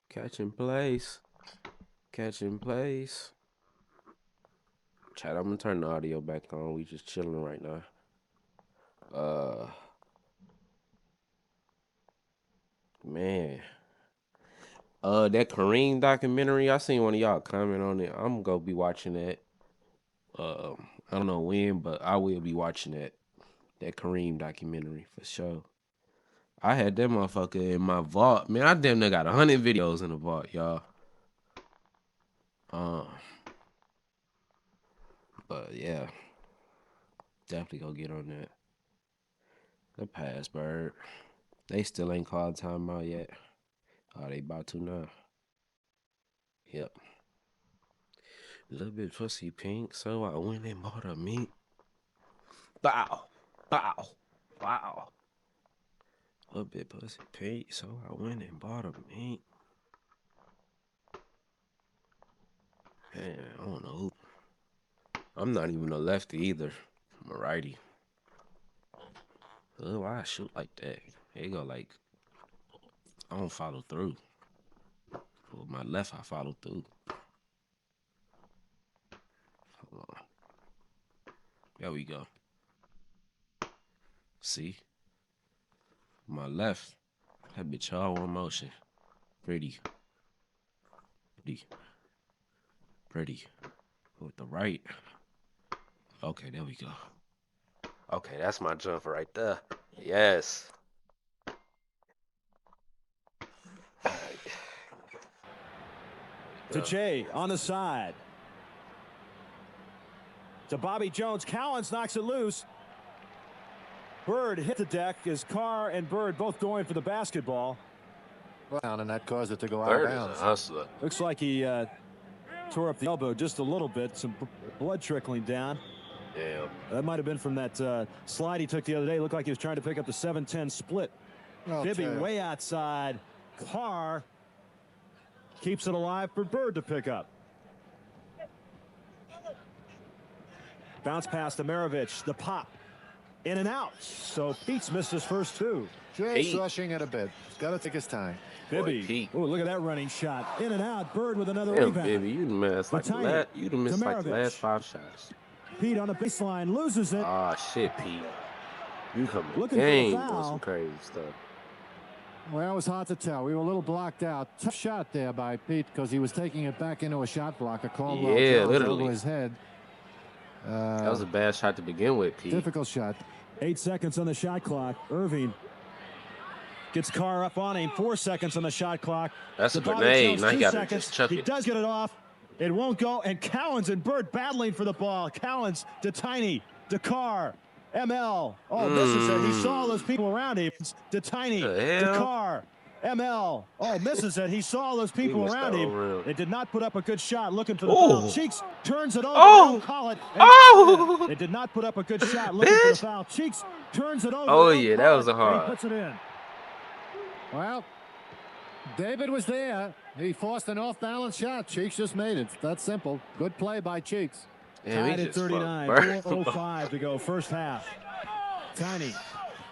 [SPEAKER 1] Catching plays. Catching plays. Chat, I'm gonna turn the audio back on. We just chilling right now. Man. That Kareem documentary, I seen one of y'all comment on it. I'm gonna be watching that. I don't know when, but I will be watching that Kareem documentary for sure. I had that motherfucker in my vault. Man, I damn near got 100 videos in the vault, y'all. But yeah, definitely go get on that. The pass, bird. They still ain't called timeout yet. Oh, they about to now. Yep. A little bit pussy pink, so I went and bought a mink. Bow, bow, wow. A little bit pussy pink, so I went and bought a mink. Man, I don't know. I'm not even a lefty either. I'm a righty. Oh, why I shoot like that? There you go, like, I don't follow through. With my left, I follow through. Hold on. There we go. See? My left, that bitch all one motion. Pretty. Pretty. Pretty. With the right. Okay, there we go. Okay, that's my jump right there. Yes.
[SPEAKER 2] To Jay on the side. To Bobby Jones. Calqc knocks it loose. Bird hit the deck as Carr and Bird both going for the basketball.
[SPEAKER 3] And that caused it to go out
[SPEAKER 1] Bird
[SPEAKER 3] of
[SPEAKER 1] is
[SPEAKER 3] bounds.
[SPEAKER 1] a hustler.
[SPEAKER 2] Looks like he tore up the elbow just a little bit. Some blood trickling down.
[SPEAKER 1] Damn.
[SPEAKER 2] That might have been from that slide he took the other day. Looked like he was trying to pick up the 7-10 split. Bibby way outside. Carr keeps it alive for Bird to pick up. Bounce pass to Maravich. The pop. In and out. So Pete's missed his first two.
[SPEAKER 3] Just rushing it a bit. He's got to take his time.
[SPEAKER 2] Bibby. Oh, look at that running shot. In and out. Bird with another
[SPEAKER 1] Damn,
[SPEAKER 2] rebound.
[SPEAKER 1] Bibby, you missed like the last 5 shots.
[SPEAKER 2] Pete on the baseline loses it.
[SPEAKER 1] Ah, shit, Pete. You coming
[SPEAKER 2] Looking
[SPEAKER 1] game
[SPEAKER 2] for a foul.
[SPEAKER 1] on some crazy stuff.
[SPEAKER 3] Well, it was hard to tell. We were a little blocked out. Tough shot there by Pete because he was taking it back into a shot block. A Caldwell Jones
[SPEAKER 1] literally.
[SPEAKER 3] over his head.
[SPEAKER 1] That was a bad shot to begin with, Pete.
[SPEAKER 3] Difficult shot.
[SPEAKER 2] 8 seconds on the shot clock. Irving gets Carr up on him. 4 seconds on the shot clock.
[SPEAKER 1] That's a grenade. Now you got to
[SPEAKER 2] seconds.
[SPEAKER 1] just chuck
[SPEAKER 2] He
[SPEAKER 1] it.
[SPEAKER 2] does get it off. It won't go. And Calqc and Bird battling for the ball. Calqc to Tiny. To Carr. ML. Oh, misses it. He saw those people around him. To Tiny. To Carr. ML. Oh, misses it. He saw those people around him. It did not put up a good shot looking for the foul. Cheeks turns it over. Don't call it. It did not put up a good shot looking for the foul. Cheeks turns it over.
[SPEAKER 1] Oh, yeah, that was a hard.
[SPEAKER 2] He puts it in.
[SPEAKER 3] Well, David was there. He forced an off-balance shot. Cheeks just made it. That's simple. Good play by Cheeks.
[SPEAKER 2] Tied at 39. 4:05 to go first half. Tiny.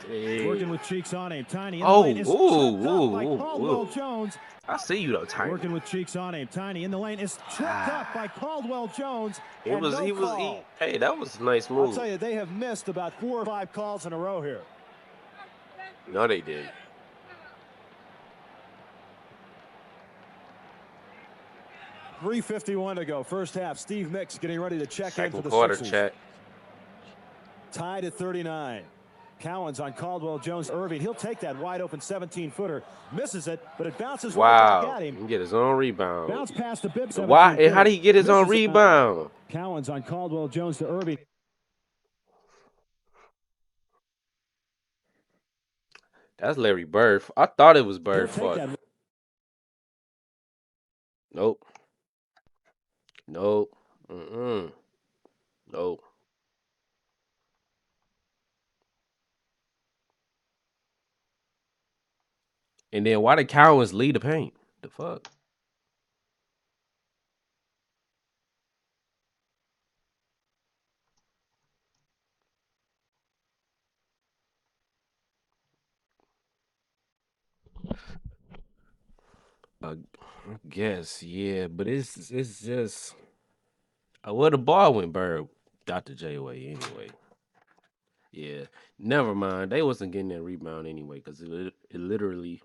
[SPEAKER 2] Working with Cheeks on him. Tiny in the lane is tripped up by Caldwell Jones.
[SPEAKER 1] I see you though, Tiny.
[SPEAKER 2] Working with Cheeks on him. Tiny in the lane is tripped up by Caldwell Jones.
[SPEAKER 1] Hey, that was a nice move.
[SPEAKER 2] I'll tell you, they have missed about 4 or 5 calls in a row here.
[SPEAKER 1] No, they did.
[SPEAKER 2] .351 to go. First half. Steve Mix getting ready to check in for the
[SPEAKER 1] quarter
[SPEAKER 2] Sixers.
[SPEAKER 1] check.
[SPEAKER 2] Tied at 39. Calqc on Caldwell Jones. Irving, he'll take that wide open 17-footer. Misses it, but it bounces right back at him.
[SPEAKER 1] He can get his own rebound.
[SPEAKER 2] Bounce past the Bibb.
[SPEAKER 1] Why? And how did he get his own rebound?
[SPEAKER 2] Calqc on Caldwell Jones to Irving.
[SPEAKER 1] That's Larry Bird. I thought it was Bird fault. Nope. Nope. Nope. And then why did Calqc lead the paint? The fuck? I guess, yeah, but it's just where the ball went, Bird got the J away anyway. Yeah, never mind. They wasn't getting that rebound anyway because it literally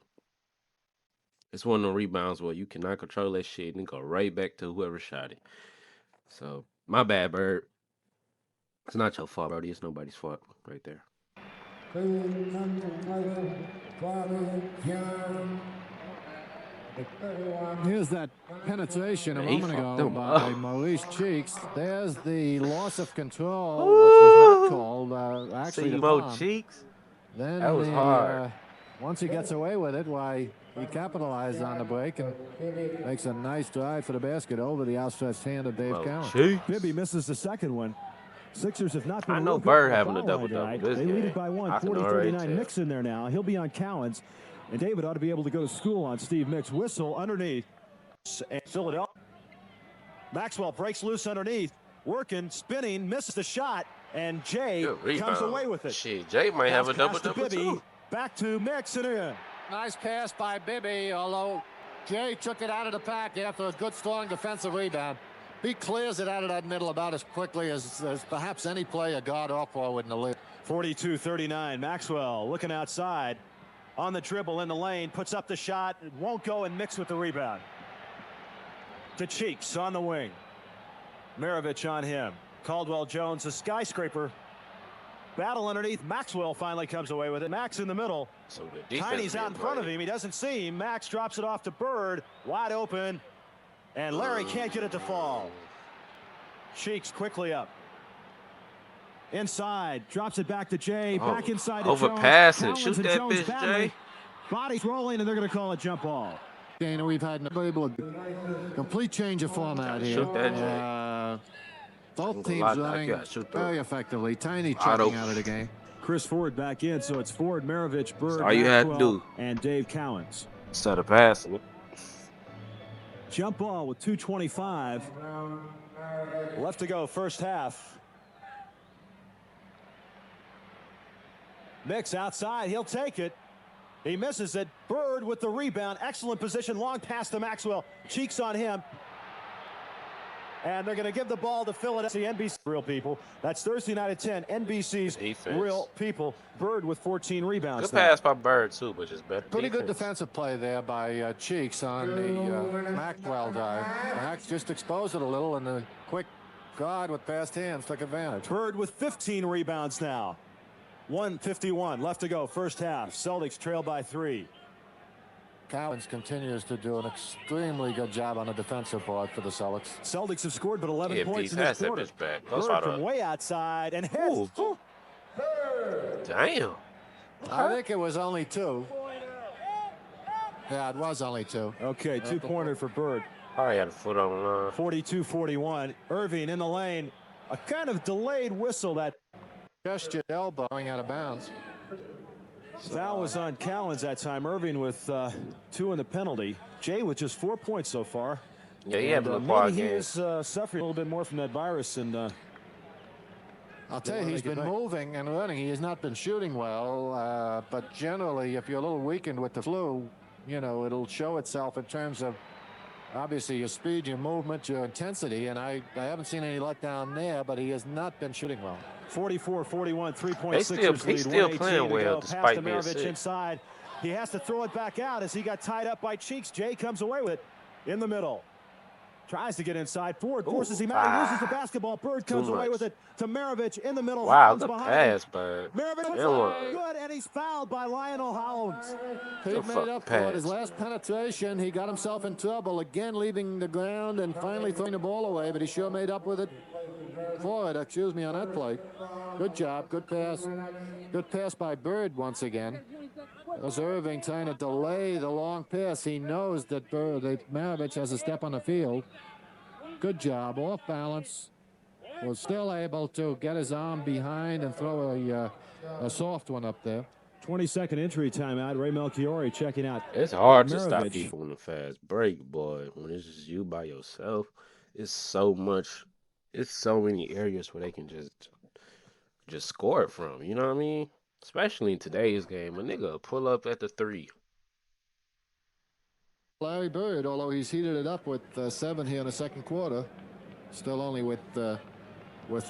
[SPEAKER 1] it's one of the rebounds where you cannot control that shit and it go right back to whoever shot it. So my bad, Bird. It's not your fault, Brody. It's nobody's fault right there.
[SPEAKER 3] Here's that penetration a
[SPEAKER 1] He
[SPEAKER 3] moment
[SPEAKER 1] fucked
[SPEAKER 3] ago
[SPEAKER 1] them
[SPEAKER 3] by
[SPEAKER 1] up.
[SPEAKER 3] Maurice Cheeks. There's the loss of control, which was not
[SPEAKER 1] Ooh,
[SPEAKER 3] called, actually
[SPEAKER 1] see
[SPEAKER 3] the
[SPEAKER 1] more
[SPEAKER 3] bomb.
[SPEAKER 1] cheeks.
[SPEAKER 3] Then
[SPEAKER 1] That was hard.
[SPEAKER 3] once he gets away with it, why, he capitalized on the break and makes a nice drive for the basket over the outstretched hand of Dave
[SPEAKER 1] More
[SPEAKER 3] Calqc.
[SPEAKER 1] cheeks.
[SPEAKER 2] Bibby misses the second one. Sixers have not been
[SPEAKER 1] I
[SPEAKER 2] real
[SPEAKER 1] know
[SPEAKER 2] good
[SPEAKER 1] Bird
[SPEAKER 2] from the
[SPEAKER 1] having a
[SPEAKER 2] foul
[SPEAKER 1] double
[SPEAKER 2] line
[SPEAKER 1] double
[SPEAKER 2] tonight.
[SPEAKER 1] this
[SPEAKER 2] They lead it
[SPEAKER 1] game.
[SPEAKER 2] by one,
[SPEAKER 1] I can already
[SPEAKER 2] 40-39.
[SPEAKER 1] tell.
[SPEAKER 2] Mix in there now. He'll be on Collins. And David ought to be able to go to school on Steve Mix. Whistle underneath. And Philadelphia. Maxwell breaks loose underneath. Working, spinning, misses the shot. And Jay
[SPEAKER 1] Good
[SPEAKER 2] comes
[SPEAKER 1] rebound.
[SPEAKER 2] away with it.
[SPEAKER 1] Shit, Jay might have a double
[SPEAKER 2] Pass to
[SPEAKER 1] double
[SPEAKER 2] Bibby.
[SPEAKER 1] too.
[SPEAKER 2] Back to Mix and in.
[SPEAKER 3] Nice pass by Bibby, although Jay took it out of the pack after a good, strong defensive rebound. He clears it out of that middle about as quickly as perhaps any player, guard or forward in the league.
[SPEAKER 2] 42-39. Maxwell looking outside. On the dribble in the lane. Puts up the shot. It won't go and Mix with the rebound. To Cheeks on the wing. Maravich on him. Caldwell Jones, a skyscraper. Battle underneath. Maxwell finally comes away with it. Max in the middle.
[SPEAKER 1] So the defense
[SPEAKER 2] Tiny's out in front of him. He doesn't see him. Max drops it off to Bird. Wide open. And Larry can't get it to fall. Cheeks quickly up. Inside. Drops it back to Jay. Back inside to
[SPEAKER 1] overpassing.
[SPEAKER 2] Jones.
[SPEAKER 1] Shoot
[SPEAKER 2] and
[SPEAKER 1] that
[SPEAKER 2] Jones
[SPEAKER 1] bitch,
[SPEAKER 2] badly.
[SPEAKER 1] Jay.
[SPEAKER 2] Bodies rolling, and they're going to call a jump ball.
[SPEAKER 3] Dana, we've had a complete change of format here.
[SPEAKER 1] Shoot that, Jay.
[SPEAKER 3] Both
[SPEAKER 1] Gonna
[SPEAKER 3] teams
[SPEAKER 1] lock that.
[SPEAKER 3] running
[SPEAKER 1] Yeah, shoot through.
[SPEAKER 3] very effectively. Tiny
[SPEAKER 1] Wide
[SPEAKER 3] checking
[SPEAKER 1] open.
[SPEAKER 3] out of the game.
[SPEAKER 2] Chris Ford back in, so it's Ford, Maravich, Bird,
[SPEAKER 1] all you had to
[SPEAKER 2] Maxwell,
[SPEAKER 1] do.
[SPEAKER 2] and Dave Cowens.
[SPEAKER 1] Instead of passing it.
[SPEAKER 2] Jump ball with 2:25 left to go, first half. Mix outside, he'll take it. He misses it. Bird with the rebound, excellent position, long pass to Maxwell. Cheeks on him. And they're going to give the ball to Philadelphia. NBC real people. That's Thursday night at 10. NBC's
[SPEAKER 1] Defense.
[SPEAKER 2] real people. Bird with 14 rebounds.
[SPEAKER 1] Good pass by Bird too, but just better.
[SPEAKER 3] Pretty good
[SPEAKER 1] defense.
[SPEAKER 3] defensive play there by Cheeks on the Maxwell dive. Max just exposed it a little, and the quick guard with fast hands took advantage.
[SPEAKER 2] Bird with 15 rebounds now. 1:51 left to go, first half. Celtics trail by 3.
[SPEAKER 3] Cowens continues to do an extremely good job on the defensive board for the Celtics.
[SPEAKER 2] Celtics have scored but 11
[SPEAKER 1] Yeah,
[SPEAKER 2] points
[SPEAKER 1] Pete,
[SPEAKER 2] in this
[SPEAKER 1] pass that
[SPEAKER 2] quarter.
[SPEAKER 1] bitch back. Go
[SPEAKER 2] Bird
[SPEAKER 1] spot
[SPEAKER 2] from
[SPEAKER 1] up.
[SPEAKER 2] way outside and hits.
[SPEAKER 1] Ooh. Damn.
[SPEAKER 3] I think it was only 2. Yeah, it was only 2.
[SPEAKER 2] Okay, 2-pointer for Bird.
[SPEAKER 1] Probably had a foot on the line.
[SPEAKER 2] 42-41. Irving in the lane. A kind of delayed whistle. That
[SPEAKER 3] Gestured elbow going out of bounds.
[SPEAKER 2] foul was on Cowens that time. Irving with 2 in the penalty. Jay with just 4 points so far.
[SPEAKER 1] Yeah, he had a
[SPEAKER 2] Maybe
[SPEAKER 1] quad
[SPEAKER 2] he
[SPEAKER 1] game.
[SPEAKER 2] is suffering a little bit more from that virus. And
[SPEAKER 3] I'll tell you, he's been moving and running. He has not been shooting well, but generally, if you're a little weakened with the flu, you know, it'll show itself in terms of obviously your speed, your movement, your intensity, and I haven't seen any letdown there, but he has not been shooting well.
[SPEAKER 2] 44-41, 3-point
[SPEAKER 1] He's
[SPEAKER 2] Sixers lead.
[SPEAKER 1] still
[SPEAKER 2] 1:18
[SPEAKER 1] playing
[SPEAKER 2] to
[SPEAKER 1] well
[SPEAKER 2] go. Pass
[SPEAKER 1] despite
[SPEAKER 2] to
[SPEAKER 1] being
[SPEAKER 2] Maravich
[SPEAKER 1] sick.
[SPEAKER 2] inside. He has to throw it back out as he got tied up by Cheeks. Jay comes away with it in the middle. Tries to get inside. Ford forces him out. He loses the basketball. Bird comes away with it to Maravich in the middle.
[SPEAKER 1] Wow,
[SPEAKER 2] Hollins
[SPEAKER 1] good
[SPEAKER 2] behind
[SPEAKER 1] pass,
[SPEAKER 2] him.
[SPEAKER 1] Bird.
[SPEAKER 2] Maravich
[SPEAKER 1] That one.
[SPEAKER 2] good, and he's fouled by Lionel Hollins.
[SPEAKER 3] He
[SPEAKER 1] The
[SPEAKER 3] made
[SPEAKER 1] fuck
[SPEAKER 3] up for it. His
[SPEAKER 1] pass.
[SPEAKER 3] last penetration, he got himself in trouble again, leaving the ground and finally throwing the ball away, but he sure made up with it for it, excuse me, on that play. Good job, good pass. Good pass by Bird once again. It was Irving trying to delay the long pass. He knows that Maravich has a step on the field. Good job, off balance. Was still able to get his arm behind and throw a soft one up there.
[SPEAKER 2] 20-second injury timeout. Ray Melchiori checking out.
[SPEAKER 1] It's hard to stop
[SPEAKER 2] Maravich.
[SPEAKER 1] people in the fast break, boy. When it's just you by yourself, it's so much. It's so many areas where they can just score it from. You know what I mean? Especially in today's game, a nigga pull up at the 3.
[SPEAKER 3] Larry Bird, although he's heated it up with 7 here in the second quarter, still only with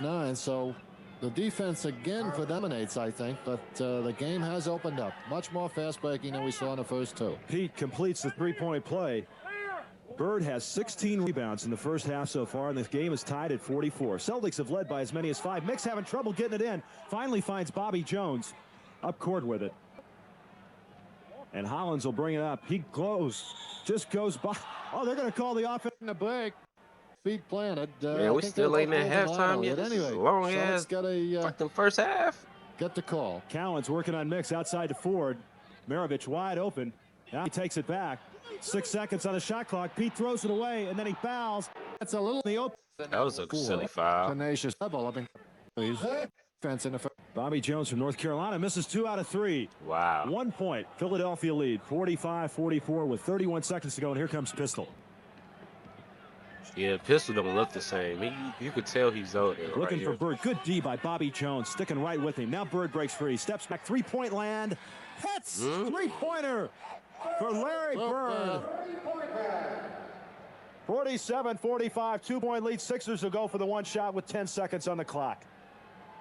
[SPEAKER 3] 9. So the defense again predominates, I think, but the game has opened up. Much more fast breaking than we saw in the first 2.
[SPEAKER 2] Pete completes the three-point play. Bird has 16 rebounds in the first half so far, and this game is tied at 44. Celtics have led by as many as 5. Mix having trouble getting it in. Finally finds Bobby Jones up court with it. And Hollins will bring it up. He just goes by. Oh, they're going to call the offense.
[SPEAKER 3] In the break, feet planted.
[SPEAKER 1] Man, we still ain't at halftime yet.
[SPEAKER 3] Anyway,
[SPEAKER 1] long
[SPEAKER 3] so
[SPEAKER 1] ass fucking first half.
[SPEAKER 3] Get the call.
[SPEAKER 2] Cowens working on Mix outside to Ford. Maravich wide open. Now he takes it back. 6 seconds on the shot clock. Pete throws it away, and then he fouls. That's a little in the open.
[SPEAKER 1] That was a silly foul.
[SPEAKER 3] Tenacious level. I think he's defense in the first.
[SPEAKER 2] Bobby Jones from North Carolina misses 2 out of 3.
[SPEAKER 1] Wow.
[SPEAKER 2] 1 point. Philadelphia lead 45-44 with 31 seconds to go, and here comes Pistol.
[SPEAKER 1] Yeah, Pistol don't look the same. You could tell he's older.
[SPEAKER 2] Looking
[SPEAKER 1] right
[SPEAKER 2] for
[SPEAKER 1] here.
[SPEAKER 2] Bird. Good D by Bobby Jones, sticking right with him. Now Bird breaks free. Steps back. 3-point land. Hits. 3-pointer for Larry Bird. 47-45. 2-point lead. Sixers will go for the one shot with 10 seconds on the clock.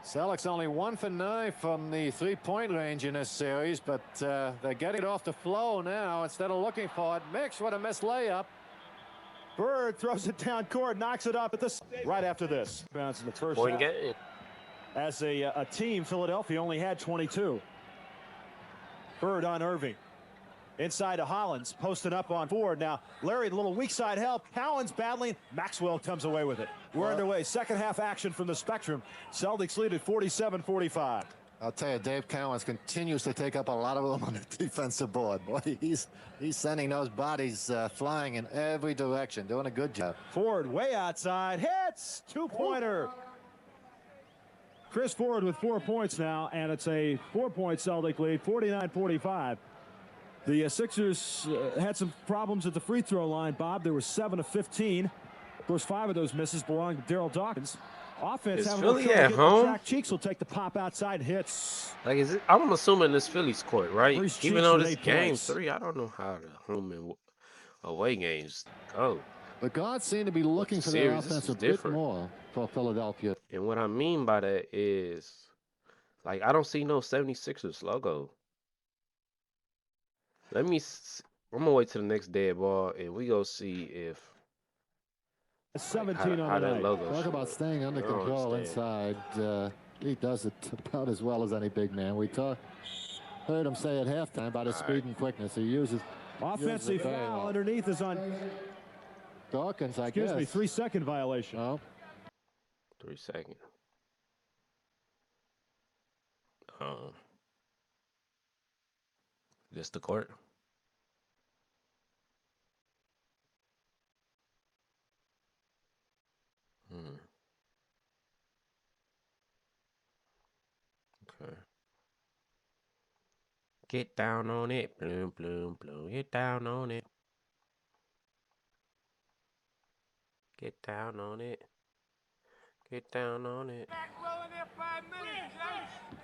[SPEAKER 3] Celtics only 1 for 9 from the 3-point range in this series, but they're getting it off the flow now instead of looking for it. Mix with a missed layup.
[SPEAKER 2] Bird throws it down court, knocks it up at this right after this. Bounce in the first
[SPEAKER 1] Point
[SPEAKER 2] half.
[SPEAKER 1] game.
[SPEAKER 2] As a team, Philadelphia only had 22. Bird on Irving. Inside to Hollins, posted up on Ford. Now, Larry, a little weak side help. Cowens battling. Maxwell comes away with it. We're underway. Second half action from the Spectrum. Celtics lead at 47-45.
[SPEAKER 3] I'll tell you, Dave Cowens continues to take up a lot of room on the defensive board. Boy, he's sending those bodies flying in every direction, doing a good job.
[SPEAKER 2] Ford way outside, hits, 2-pointer. Chris Ford with 4 points now, and it's a 4-point Celtic lead, 49-45. The Sixers had some problems at the free throw line, Bob. There were 7 of 15. Of course, 5 of those misses belong to Daryl Dawkins. Offense
[SPEAKER 1] Is
[SPEAKER 2] having
[SPEAKER 1] Philly at home?
[SPEAKER 2] Calqc will take the pop outside and hits.
[SPEAKER 1] Like, is it? I'm assuming this Philly's court, right?
[SPEAKER 2] Reese
[SPEAKER 1] Even
[SPEAKER 2] Cheeks
[SPEAKER 1] though
[SPEAKER 2] with
[SPEAKER 1] this
[SPEAKER 2] 8
[SPEAKER 1] game
[SPEAKER 2] points.
[SPEAKER 1] 3, I don't know how the home and away games go.
[SPEAKER 3] The guards seem to be looking for their
[SPEAKER 1] Series, this
[SPEAKER 3] offense a
[SPEAKER 1] is
[SPEAKER 3] bit
[SPEAKER 1] different.
[SPEAKER 3] more for Philadelphia.
[SPEAKER 1] And what I mean by that is, like, I don't see no 76ers logo. I'm gonna wait till the next dead ball, and we go see if
[SPEAKER 2] 17
[SPEAKER 1] how
[SPEAKER 2] on the
[SPEAKER 1] that
[SPEAKER 2] night.
[SPEAKER 1] logo.
[SPEAKER 3] Talk about staying under
[SPEAKER 1] I don't
[SPEAKER 3] control
[SPEAKER 1] understand.
[SPEAKER 3] inside. He does it about as well as any big man. We heard him say at halftime about his speed and quickness. He uses
[SPEAKER 2] Offensive
[SPEAKER 3] very
[SPEAKER 2] foul
[SPEAKER 3] well.
[SPEAKER 2] underneath is on,
[SPEAKER 3] Dawkins, I guess.
[SPEAKER 2] excuse me, 3-second violation.
[SPEAKER 3] Oh,
[SPEAKER 1] 3 seconds. Just the court. Okay. Get down on it, bloom, bloom, bloom. Get down on it. Get down on it. Get down on it.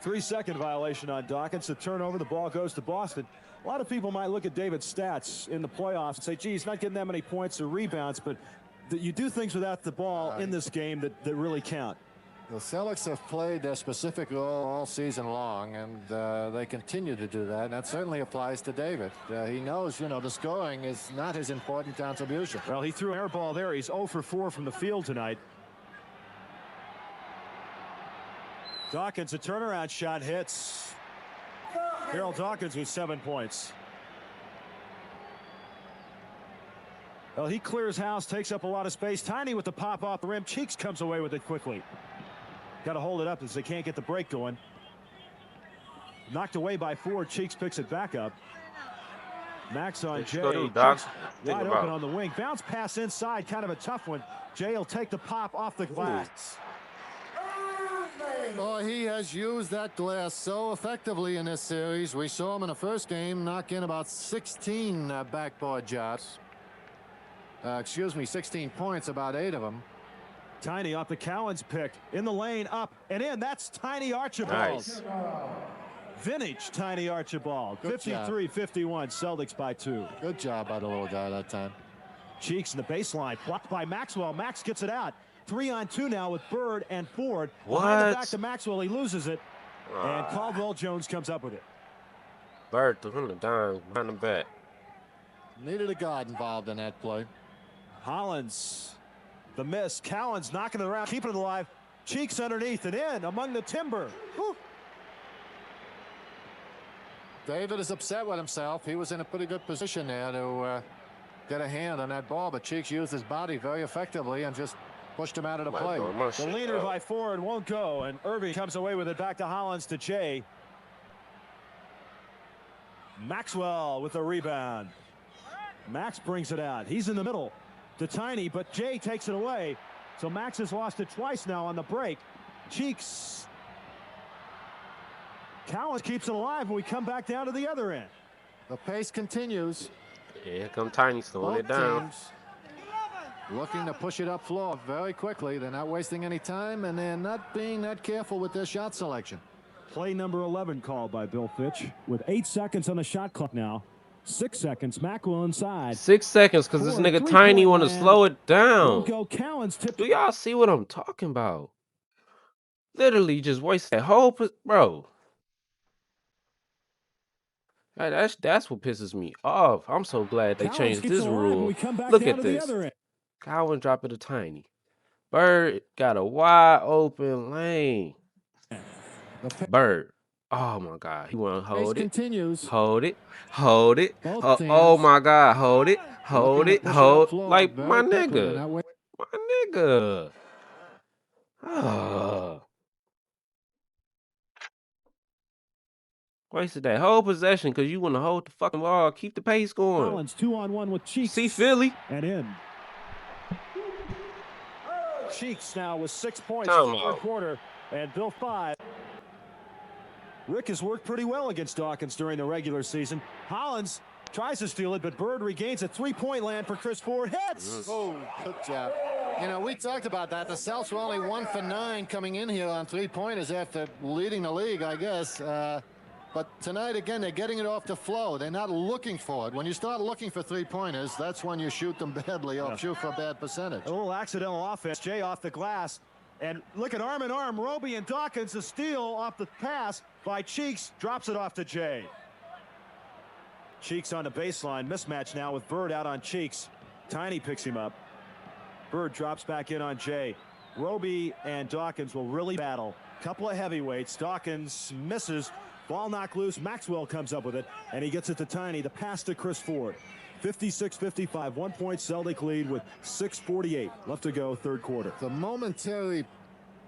[SPEAKER 2] 3-second violation on Dawkins. The turnover, the ball goes to Boston. A lot of people might look at David's stats in the playoffs and say, gee, he's not getting that many points or rebounds, but you do things without the ball in this game that really count.
[SPEAKER 3] the Celtics have played their specific role all season long, and they continue to do that. And that certainly applies to David. He knows, the scoring is not his important contribution.
[SPEAKER 2] Well, he threw an air ball there. He's 0 for 4 from the field tonight. Dawkins, a turnaround shot, hits. Harold Dawkins with 7 points. Well, he clears house, takes up a lot of space. Tiny with the pop off the rim. Cheeks comes away with it quickly. Got to hold it up as they can't get the break going. Knocked away by Ford. Cheeks picks it back up. Max on Jay.
[SPEAKER 1] Doc.
[SPEAKER 2] Wide open on the wing. Bounce pass inside. Kind of a tough one. Jay will take the pop off the glass.
[SPEAKER 3] Oh, he has used that glass so effectively in this series. We saw him in the first game knock in about 16 backboard shots. 16 points, about 8 of them.
[SPEAKER 2] Tiny off the Cowens pick. In the lane, up and in. That's Tiny Archibald.
[SPEAKER 1] Nice.
[SPEAKER 2] Vintage Tiny Archibald. 53-51. Celtics by 2.
[SPEAKER 3] Good job by the little guy that time.
[SPEAKER 2] Cheeks in the baseline. Blocked by Maxwell. Max gets it out. 3-on-2 now with Bird and Ford. Behind the back to Maxwell. He loses it. And Caldwell Jones comes up with it.
[SPEAKER 1] Bird threw him down behind the back.
[SPEAKER 3] Needed a guard involved in that play.
[SPEAKER 2] Hollins, the miss. Cowens knocking it around, keeping it alive. Cheeks underneath and in among the timber. Whew.
[SPEAKER 3] David is upset with himself. He was in a pretty good position there to get a hand on that ball, but Cheeks used his body very effectively and just pushed him out of the play.
[SPEAKER 2] The leaner by Ford won't go, and Irving comes away with it back to Hollins to Jay. Maxwell with the rebound. Max brings it out. He's in the middle to Tiny, but Jay takes it away. So Max has lost it twice now on the break. Cheeks. Cowens keeps it alive, and we come back down to the other end.
[SPEAKER 3] The pace continues.
[SPEAKER 1] Yeah, here come Tiny slowing it down.
[SPEAKER 3] Teams looking to push it up floor very quickly. They're not wasting any time, and they're not being that careful with their shot selection.
[SPEAKER 2] Play number 11 called by Bill Fitch with 8 seconds on the shot clock now. 6 seconds. Maxwell inside.
[SPEAKER 1] 6 seconds because this nigga Tiny want to slow it down.
[SPEAKER 2] Go Cowens.
[SPEAKER 1] Do y'all see what I'm talking about? Literally just waste that whole bro. That's what pisses me off. I'm so glad they changed this rule. Look at this. Cowan drop it to Tiny. Bird got a wide open lane. Bird. Oh my God. He want to hold it.
[SPEAKER 3] Continues.
[SPEAKER 1] Hold it. Hold it. Oh my God. Hold it. Hold it. Hold. Like my nigga. My nigga. Wasted that whole possession because you want to hold the fucking ball. Keep the pace going.
[SPEAKER 2] Collins 2-on-1 with Cheeks.
[SPEAKER 1] See Philly.
[SPEAKER 2] And in. Cheeks now with 6 points in the third quarter. And Bill 5. Rick has worked pretty well against Dawkins during the regular season. Hollins tries to steal it, but Bird regains a three-point land for Chris Ford. Hits!
[SPEAKER 3] Oh, good job. You know, we talked about that. The Celtics were only 1 for 9 coming in here on three-pointers after leading the league, I guess. But tonight, again, they're getting it off the flow. They're not looking for it. When you start looking for three-pointers, that's when you shoot them badly or shoot for a bad percentage.
[SPEAKER 2] A little accidental offense. Jay off the glass. And look at arm in arm. Roby and Dawkins, a steal off the pass by Cheeks. Drops it off to Jay. Cheeks on the baseline. Mismatch now with Bird out on Cheeks. Tiny picks him up. Bird drops back in on Jay. Roby and Dawkins will really battle. Couple of heavyweights. Dawkins misses. Ball knocked loose. Maxwell comes up with it, and he gets it to Tiny. The pass to Chris Ford. 56-55. 1 point Celtic lead with 6:48 left to go, third quarter.
[SPEAKER 3] The momentary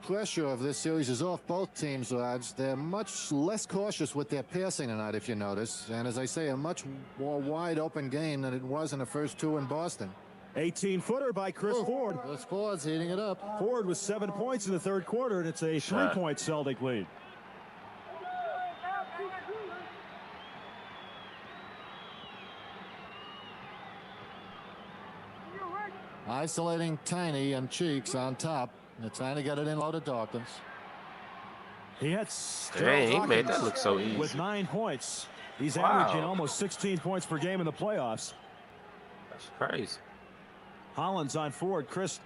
[SPEAKER 3] pressure of this series is off both teams, lads. They're much less cautious with their passing tonight, if you notice. And as I say, a much more wide open game than it was in the first two in Boston.
[SPEAKER 2] 18-footer by Chris Ford.
[SPEAKER 3] Chris Ford's heating it up.
[SPEAKER 2] Ford with 7 points in the third quarter, and it's a 3-point Celtic lead.
[SPEAKER 3] Isolating Tiny and Cheeks on top. They're trying to get it in low to Dawkins.
[SPEAKER 2] He hits.
[SPEAKER 1] Dang, he made that look so easy.
[SPEAKER 2] With 9 points. He's averaging almost 16 points per game in the playoffs.
[SPEAKER 1] That's crazy.
[SPEAKER 2] Hollins on Ford. Chris,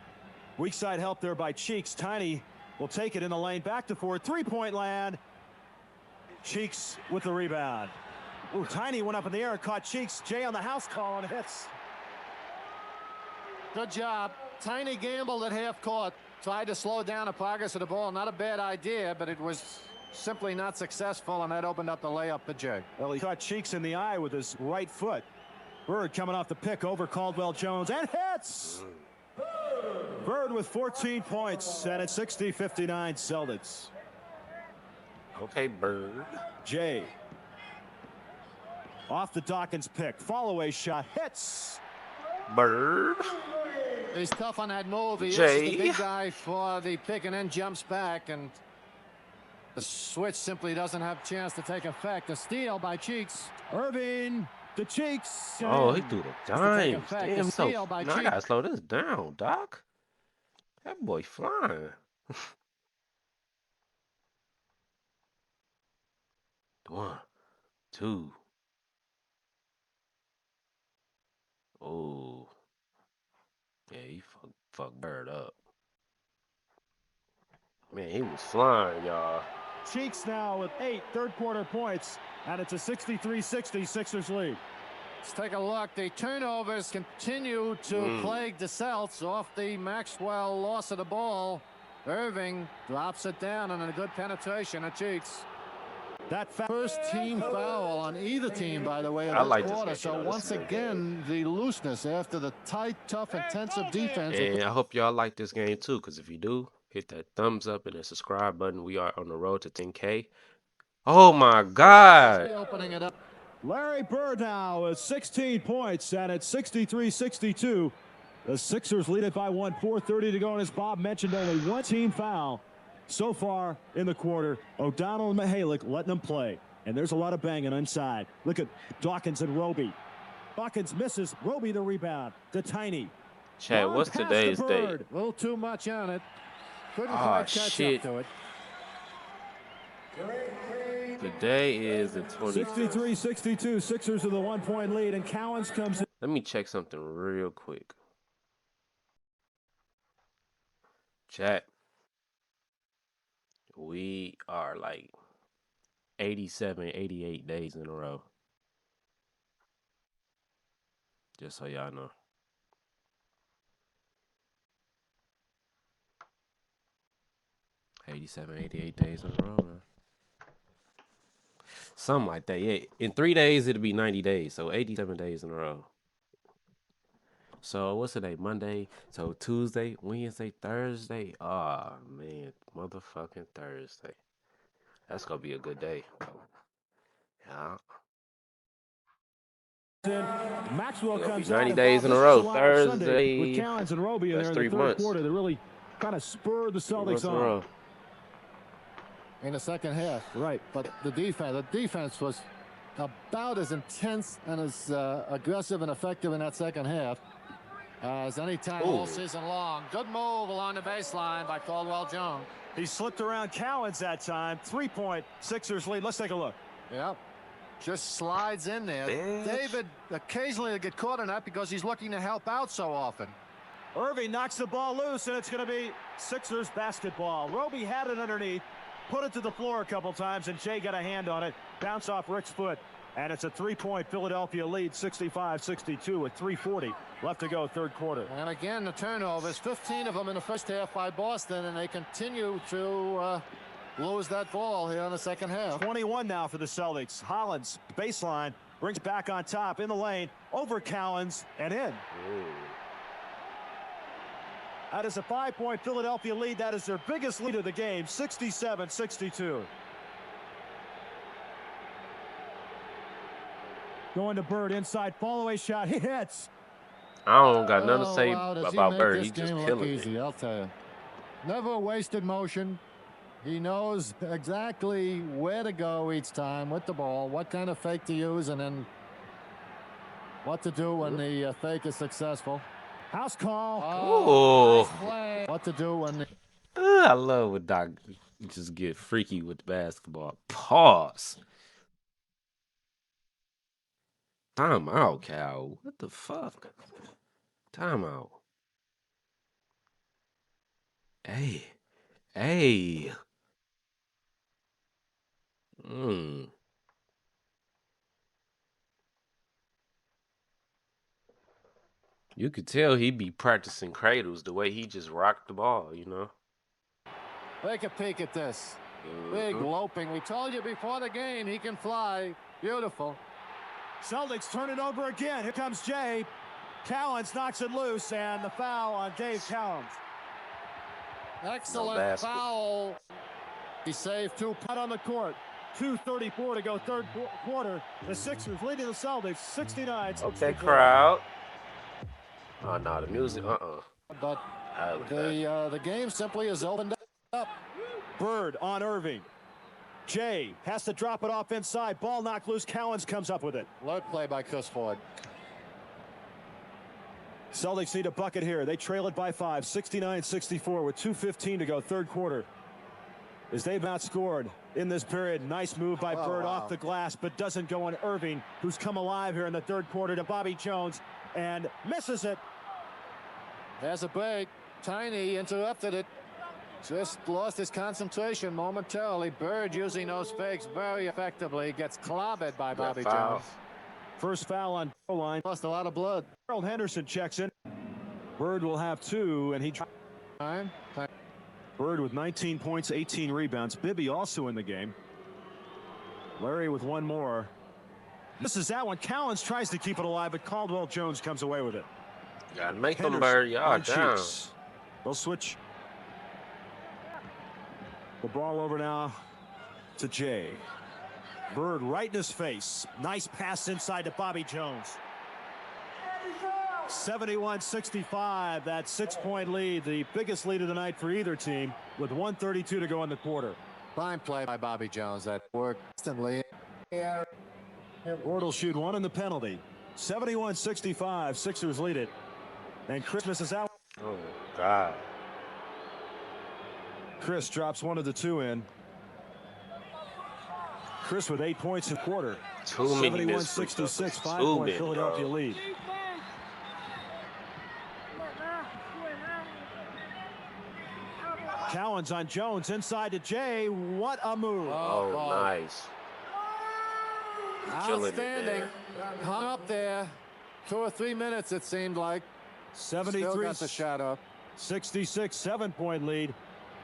[SPEAKER 2] weak side help there by Cheeks. Tiny will take it in the lane. Back to Ford. 3-point land. Cheeks with the rebound. Ooh, Tiny went up in the air and caught Cheeks. Jay on the house call and hits.
[SPEAKER 3] Good job. Tiny gambled at half court. Tried to slow down the progress of the ball. Not a bad idea, but it was simply not successful, and that opened up the layup for Jay.
[SPEAKER 2] Well, he caught Cheeks in the eye with his right foot. Bird coming off the pick over Caldwell Jones and hits! Bird with 14 points, and it's 60-59 Celtics.
[SPEAKER 1] Okay, Bird.
[SPEAKER 2] Jay. Off the Dawkins pick. Follow-away shot. Hits!
[SPEAKER 1] Bird.
[SPEAKER 3] He's tough on that move. He
[SPEAKER 1] Jay.
[SPEAKER 3] is the big guy for the pick and then jumps back, and the switch simply doesn't have a chance to take effect. A steal by Cheeks.
[SPEAKER 2] Irving to Cheeks.
[SPEAKER 1] Oh, he threw the dime. Damn, so I gotta slow this down, Doc. That boy flying. 2. Oh, yeah, he fuck Bird up. Man, he was flying, y'all.
[SPEAKER 2] Cheeks now with 8 third-quarter points, and it's a 63-60 Sixers lead.
[SPEAKER 3] Let's take a look. The turnovers continue to plague the Celts off the Maxwell loss of the ball. Irving drops it down and a good penetration at Cheeks.
[SPEAKER 2] That
[SPEAKER 3] First team foul on either team, by the way, of
[SPEAKER 1] I
[SPEAKER 3] this
[SPEAKER 1] like this
[SPEAKER 3] quarter.
[SPEAKER 1] game.
[SPEAKER 3] So once again, the looseness after the tight, tough, intensive defense.
[SPEAKER 1] And I hope y'all like this game too, because if you do, hit that thumbs up and the subscribe button. We are on the road to 10K. Oh my God.
[SPEAKER 3] Opening it up.
[SPEAKER 2] Larry Bird now with 16 points, and it's 63-62. The Sixers lead it by 1, 4:30 to go, and as Bob mentioned, only one team foul so far in the quarter. O'Donnell and Mihalik letting them play, and there's a lot of banging inside. Look at Dawkins and Roby. Dawkins misses. Roby the rebound to Tiny.
[SPEAKER 1] Chad, what's
[SPEAKER 2] Pass to
[SPEAKER 1] today's date?
[SPEAKER 2] Bird.
[SPEAKER 3] A little too much on it. Couldn't
[SPEAKER 1] Ah,
[SPEAKER 3] quite catch
[SPEAKER 1] shit.
[SPEAKER 3] up to it.
[SPEAKER 1] Today is the 20th.
[SPEAKER 2] 63-62. Sixers with a 1-point lead, and Cowens comes in.
[SPEAKER 1] Let me check something real quick. Chat. We are like 87, 88 days in a row. Just so y'all know. $87, 88 days in a row, man. Something like that. Yeah, in 3 days it'll be 90 days, so 87 days in a row. So what's today? Monday. So Tuesday, Wednesday, Thursday. Oh man, motherfucking Thursday. That's gonna be a good day. Yeah.
[SPEAKER 2] Maxwell comes
[SPEAKER 1] 90
[SPEAKER 2] out
[SPEAKER 1] days in a row. Thursday.
[SPEAKER 2] with Cowens and Roby in
[SPEAKER 1] That's
[SPEAKER 2] there in
[SPEAKER 1] 3
[SPEAKER 2] the third
[SPEAKER 1] months.
[SPEAKER 2] quarter. They really kind of spurred the Celtics on.
[SPEAKER 3] In the second half, right? But the defense was about as intense and as aggressive and effective in that second half as any time all season long. Good move along the baseline by Caldwell Jones.
[SPEAKER 2] He slipped around Cowens that time. 3-point Sixers lead. Let's take a look.
[SPEAKER 3] Yep. Just slides in there.
[SPEAKER 1] Bitch.
[SPEAKER 3] David occasionally will get caught in that because he's looking to help out so often.
[SPEAKER 2] Irving knocks the ball loose, and it's going to be Sixers basketball. Roby had it underneath, put it to the floor a couple times, and Jay got a hand on it. Bounce off Rick's foot, and it's a 3-point Philadelphia lead, 65-62 with 3:40 left to go, third quarter.
[SPEAKER 3] And again, the turnovers, 15 of them in the first half by Boston, and they continue to lose that ball here in the second half.
[SPEAKER 2] 21 now for the Celtics. Hollins, baseline, brings it back on top in the lane, over Cowens, and in. That is a 5-point Philadelphia lead. That is their biggest lead of the game, 67-62. Going to Bird, inside, fall-away shot, he hits.
[SPEAKER 1] I don't got nothing to say
[SPEAKER 3] Does
[SPEAKER 1] about
[SPEAKER 3] he
[SPEAKER 1] Bird.
[SPEAKER 3] make
[SPEAKER 1] He's
[SPEAKER 3] this
[SPEAKER 1] just
[SPEAKER 3] game
[SPEAKER 1] killing
[SPEAKER 3] look easy,
[SPEAKER 1] it.
[SPEAKER 3] I'll tell you. Never wasted motion. He knows exactly where to go each time with the ball, what kind of fake to use, and then what to do when the fake is successful.
[SPEAKER 2] House call.
[SPEAKER 1] Oh,
[SPEAKER 3] Nice play. What to do when the
[SPEAKER 1] I love when Doc just get freaky with the basketball. Pause. Time out, Cal. What the fuck? Time out. Hey. Hey. You could tell he be practicing cradles the way he just rocked the ball, you know?
[SPEAKER 3] Take a peek at this. Big loping. We told you before the game he can fly. Beautiful.
[SPEAKER 2] Celtics turn it over again. Here comes Jay. Cowens knocks it loose, and the foul on Dave Cowens.
[SPEAKER 3] Excellent foul. He saved 2
[SPEAKER 2] Out on the court. 2:34 to go, third quarter. The Sixers leading the Celtics 69.
[SPEAKER 1] Okay, crowd. Oh, no, the music,
[SPEAKER 3] But the game simply is opened up.
[SPEAKER 2] Bird on Irving. Jay has to drop it off inside. Ball knocked loose. Cowens comes up with it.
[SPEAKER 3] Load play by Chris Ford.
[SPEAKER 2] Celtics need a bucket here. They trail it by 5, 69-64 with 2:15 to go, third quarter. as they've outscored in this period. Nice move by Bird off the glass, but doesn't go on Irving, who's come alive here in the third quarter, to Bobby Jones and misses it.
[SPEAKER 3] There's a break. Tiny interrupted it. Just lost his concentration momentarily. Bird using those fakes very effectively. Gets clobbered by Bobby Jones.
[SPEAKER 2] First foul on goal line.
[SPEAKER 3] Lost a lot of blood.
[SPEAKER 2] Harold Henderson checks in. Bird will have 2, and he... Bird with 19 points, 18 rebounds. Bibby also in the game. Larry with 1 more. Misses that one. Callens tries to keep it alive, but Caldwell Jones comes away with it.
[SPEAKER 4] Gotta make them Bird. Y'all down.
[SPEAKER 2] They'll switch the ball over now to Jay. Bird right in his face. Nice pass inside to Bobby Jones. 71-65, that 6-point lead, the biggest lead of the night for either team, with 1:32 to go in the quarter.
[SPEAKER 3] Fine play by Bobby Jones. That worked instantly.
[SPEAKER 2] Bird will shoot 1 in the penalty. 71-65, Sixers lead it. And Chris misses out.
[SPEAKER 4] Oh, God.
[SPEAKER 2] Chris drops 1 of the 2 in. Chris with 8 points in quarter. 71-66, 5-point Philadelphia lead. Callens on Jones, inside to Jay. What a move.
[SPEAKER 4] Oh, nice.
[SPEAKER 3] Outstanding. Hung up there. 2 or 3 minutes, it seemed like.
[SPEAKER 2] 73.
[SPEAKER 3] Still got the shot up.
[SPEAKER 2] 66, 7-point lead.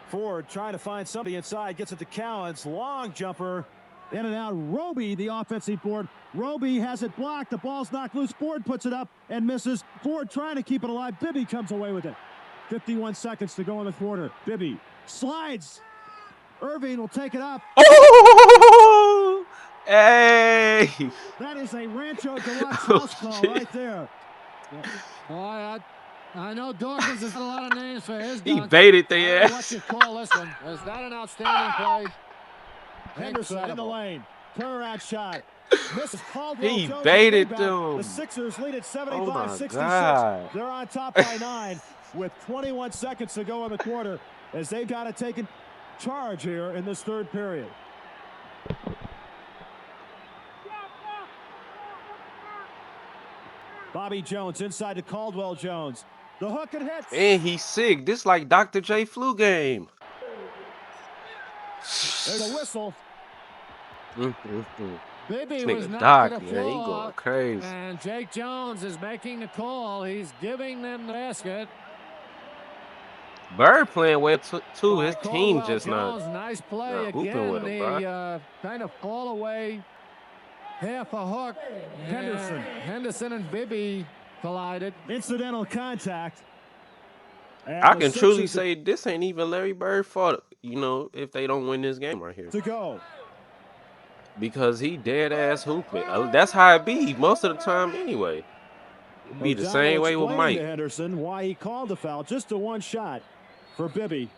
[SPEAKER 2] Ford trying to find somebody inside. Gets it to Callens. Long jumper. In and out. Roby, the offensive board. Roby has it blocked. The ball's knocked loose. Ford puts it up and misses. Ford trying to keep it alive. Bibby comes away with it. 51 seconds to go in the quarter. Bibby slides. Irving will take it up.
[SPEAKER 1] Oh! Hey!
[SPEAKER 2] That is a Rancho Deluxe house call right there.
[SPEAKER 3] Boy, I know Dawkins has got a lot of names for his
[SPEAKER 1] He
[SPEAKER 3] dunk.
[SPEAKER 1] baited the
[SPEAKER 3] I don't know
[SPEAKER 1] ass.
[SPEAKER 3] what you call this one. Is that an outstanding play?
[SPEAKER 2] Henderson in the
[SPEAKER 3] Incredible.
[SPEAKER 2] lane. Turnaround shot. Misses. Caldwell
[SPEAKER 1] He
[SPEAKER 2] Jones
[SPEAKER 1] baited
[SPEAKER 2] rebound.
[SPEAKER 1] them.
[SPEAKER 2] The Sixers lead at
[SPEAKER 1] Oh my
[SPEAKER 2] 75-66.
[SPEAKER 1] God.
[SPEAKER 2] They're on top by 9 with 21 seconds to go in the quarter as they've got to take charge here in this third period. Bobby Jones inside to Caldwell Jones. The hook and hits.
[SPEAKER 1] And he's sick. This like Dr. J flu game.
[SPEAKER 2] There's a whistle.
[SPEAKER 3] Bibby
[SPEAKER 1] This
[SPEAKER 3] was
[SPEAKER 1] nigga
[SPEAKER 3] knocked
[SPEAKER 1] Doc,
[SPEAKER 3] to the
[SPEAKER 1] man, he
[SPEAKER 3] floor,
[SPEAKER 1] going crazy.
[SPEAKER 3] and Jake Jones is making the call. He's giving them the basket.
[SPEAKER 1] Bird playing well too. His
[SPEAKER 3] By
[SPEAKER 1] team
[SPEAKER 3] Caldwell
[SPEAKER 1] just
[SPEAKER 3] Jones,
[SPEAKER 1] not.
[SPEAKER 3] nice play
[SPEAKER 1] not hooping
[SPEAKER 3] again.
[SPEAKER 1] with him,
[SPEAKER 3] The kind of fall away, half a hook.
[SPEAKER 2] Henderson.
[SPEAKER 3] Henderson and Bibby collided.
[SPEAKER 2] Incidental contact. And
[SPEAKER 1] I
[SPEAKER 2] the
[SPEAKER 1] can truly
[SPEAKER 2] Sixers
[SPEAKER 1] say this ain't even Larry Bird fault, you know, if they don't win this game right here.
[SPEAKER 2] to go.
[SPEAKER 1] Because he dead ass hooping. That's how it be most of the time anyway. It be the
[SPEAKER 2] O'Donnell
[SPEAKER 1] same way with
[SPEAKER 2] explaining
[SPEAKER 1] Mike.
[SPEAKER 2] to Henderson why he called the foul. Just a one shot for Bibby.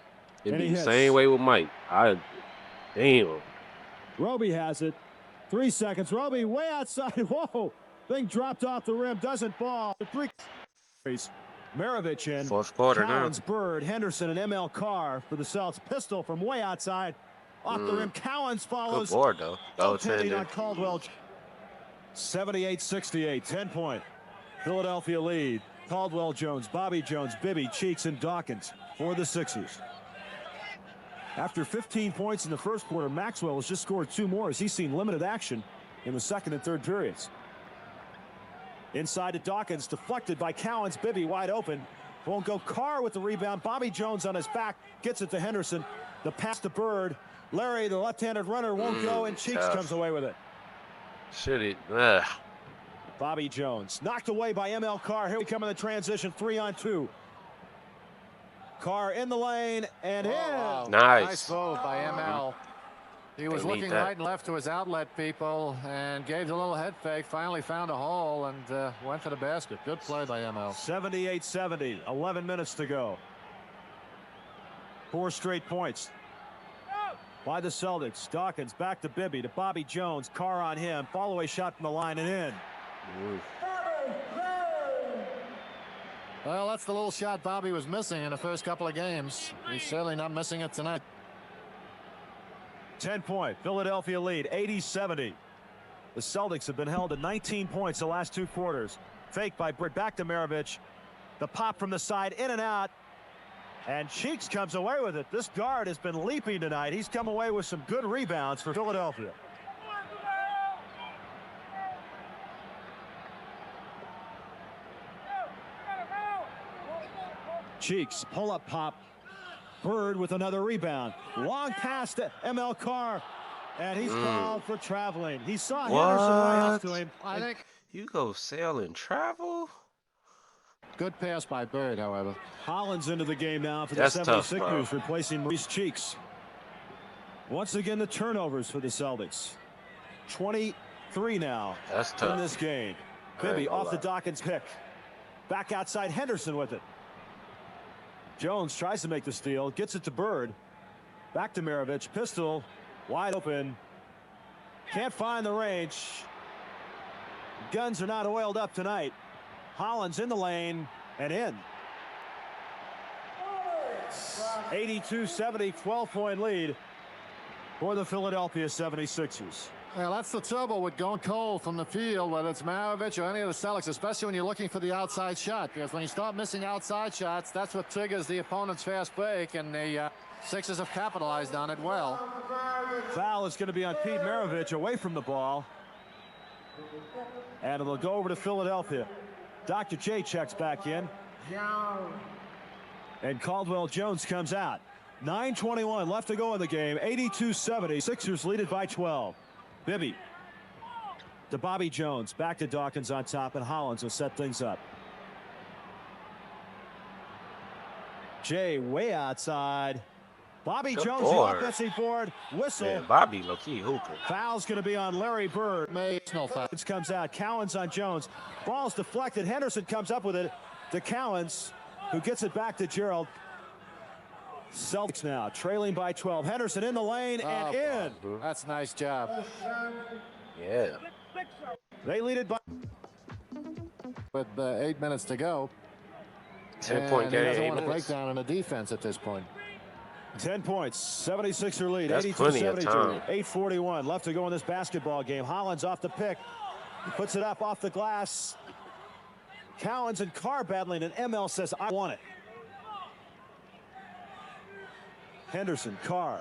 [SPEAKER 1] It
[SPEAKER 2] And
[SPEAKER 1] be
[SPEAKER 2] he
[SPEAKER 1] the
[SPEAKER 2] hits.
[SPEAKER 1] same way with Mike. Damn.
[SPEAKER 2] Roby has it. 3 seconds. Roby way outside. Whoa. Thing dropped off the rim. Doesn't fall. 3. Maravich in.
[SPEAKER 4] Fourth quarter now.
[SPEAKER 2] Callens, Bird, Henderson, and ML Carr for the Celtics. Pistol from way outside. Off the rim. Callens
[SPEAKER 4] Good
[SPEAKER 2] follows.
[SPEAKER 4] board, though.
[SPEAKER 2] Goaltending
[SPEAKER 4] Goaltender.
[SPEAKER 2] on Caldwell. 78-68. 10-point. Philadelphia lead. Caldwell Jones, Bobby Jones, Bibby, Cheeks, and Dawkins for the Sixers. After 15 points in the first quarter, Maxwell has just scored 2 more as he's seen limited action in the second and third periods. Inside to Dawkins, deflected by Callens. Bibby wide open. Won't go. Carr with the rebound. Bobby Jones on his back gets it to Henderson. The pass to Bird. Larry, the left-handed runner, won't go, and Cheeks
[SPEAKER 4] tough.
[SPEAKER 2] comes away with it.
[SPEAKER 4] Shit,
[SPEAKER 2] Bobby Jones knocked away by ML Carr. Here we come in the transition, 3-on-2. Carr in the lane and in.
[SPEAKER 3] Wow.
[SPEAKER 4] Nice.
[SPEAKER 3] Nice move by ML. He was
[SPEAKER 4] They need
[SPEAKER 3] looking
[SPEAKER 4] that.
[SPEAKER 3] right and left to his outlet people and gave the little head fake. Finally found a hole and went for the basket. Good play by ML.
[SPEAKER 2] 78-70, 11 minutes to go. 4 straight points by the Celtics. Dawkins back to Bibby, to Bobby Jones. Carr on him. Fall away shot from the line and in.
[SPEAKER 3] Well, that's the little shot Bobby was missing in the first couple of games. He's certainly not missing it tonight.
[SPEAKER 2] 10-point Philadelphia lead, 80-70. The Celtics have been held to 19 points the last 2 quarters. Fake by Britt, back to Maravich. The pop from the side, in and out. And Cheeks comes away with it. This guard has been leaping tonight. He's come away with some good rebounds for Philadelphia. Cheeks, pull-up pop. Bird with another rebound. Long pass to ML Carr. And he's called for traveling. He saw Henderson right up to him.
[SPEAKER 3] I think
[SPEAKER 4] You go sail and travel?
[SPEAKER 3] good pass by Bird, however.
[SPEAKER 2] Hollins into the game now for
[SPEAKER 4] That's
[SPEAKER 2] the
[SPEAKER 4] tough,
[SPEAKER 2] 76ers, replacing Maurice Cheeks. Once again, the turnovers for the Celtics. 23 now
[SPEAKER 4] That's
[SPEAKER 2] in
[SPEAKER 4] tough.
[SPEAKER 2] this game.
[SPEAKER 4] I ain't
[SPEAKER 2] Bibby
[SPEAKER 4] gonna
[SPEAKER 2] off the
[SPEAKER 4] lie.
[SPEAKER 2] Dawkins pick. Back outside, Henderson with it. Jones tries to make the steal, gets it to Bird. Back to Maravich, pistol, wide open. Can't find the range. Guns are not oiled up tonight. Hollins in the lane and in. 82-70, 12-point lead for the Philadelphia 76ers.
[SPEAKER 3] Well, that's the trouble with going cold from the field, whether it's Maravich or any of the Celtics, especially when you're looking for the outside shot. Because when you start missing outside shots, that's what triggers the opponent's fast break, and the Sixers have capitalized on it well.
[SPEAKER 2] Foul is going to be on Pete Maravich away from the ball. And it'll go over to Philadelphia. Dr. J checks back in. And Caldwell Jones comes out. 9:21 left to go in the game. 82-70. Sixers lead it by 12. Bibby to Bobby Jones. Back to Dawkins on top, and Hollins will set things up. Jay way outside. Bobby
[SPEAKER 4] Good
[SPEAKER 2] Jones,
[SPEAKER 4] board.
[SPEAKER 2] the offensive board. Whistle.
[SPEAKER 4] Man, Bobby low-key hooping.
[SPEAKER 2] Foul's going to be on Larry Bird.
[SPEAKER 3] No foul.
[SPEAKER 2] It comes out. Cowens on Jones. Ball's deflected. Henderson comes up with it to Cowens, who gets it back to Gerald. Celtics now trailing by 12. Henderson in the lane and in.
[SPEAKER 3] That's a nice job.
[SPEAKER 4] Yeah.
[SPEAKER 2] They lead it by.
[SPEAKER 3] With 8 minutes to go.
[SPEAKER 4] 10-point
[SPEAKER 3] And
[SPEAKER 4] game,
[SPEAKER 3] he doesn't
[SPEAKER 4] 8
[SPEAKER 3] want to break
[SPEAKER 4] minutes.
[SPEAKER 3] down in the defense at this point.
[SPEAKER 2] 10 points. 76er lead.
[SPEAKER 4] That's plenty of
[SPEAKER 2] 82-72.
[SPEAKER 4] time.
[SPEAKER 2] 8:41 left to go in this basketball game. Hollins off the pick. He puts it up off the glass. Cowens and Carr battling, and ML says, I want it. Henderson, Carr,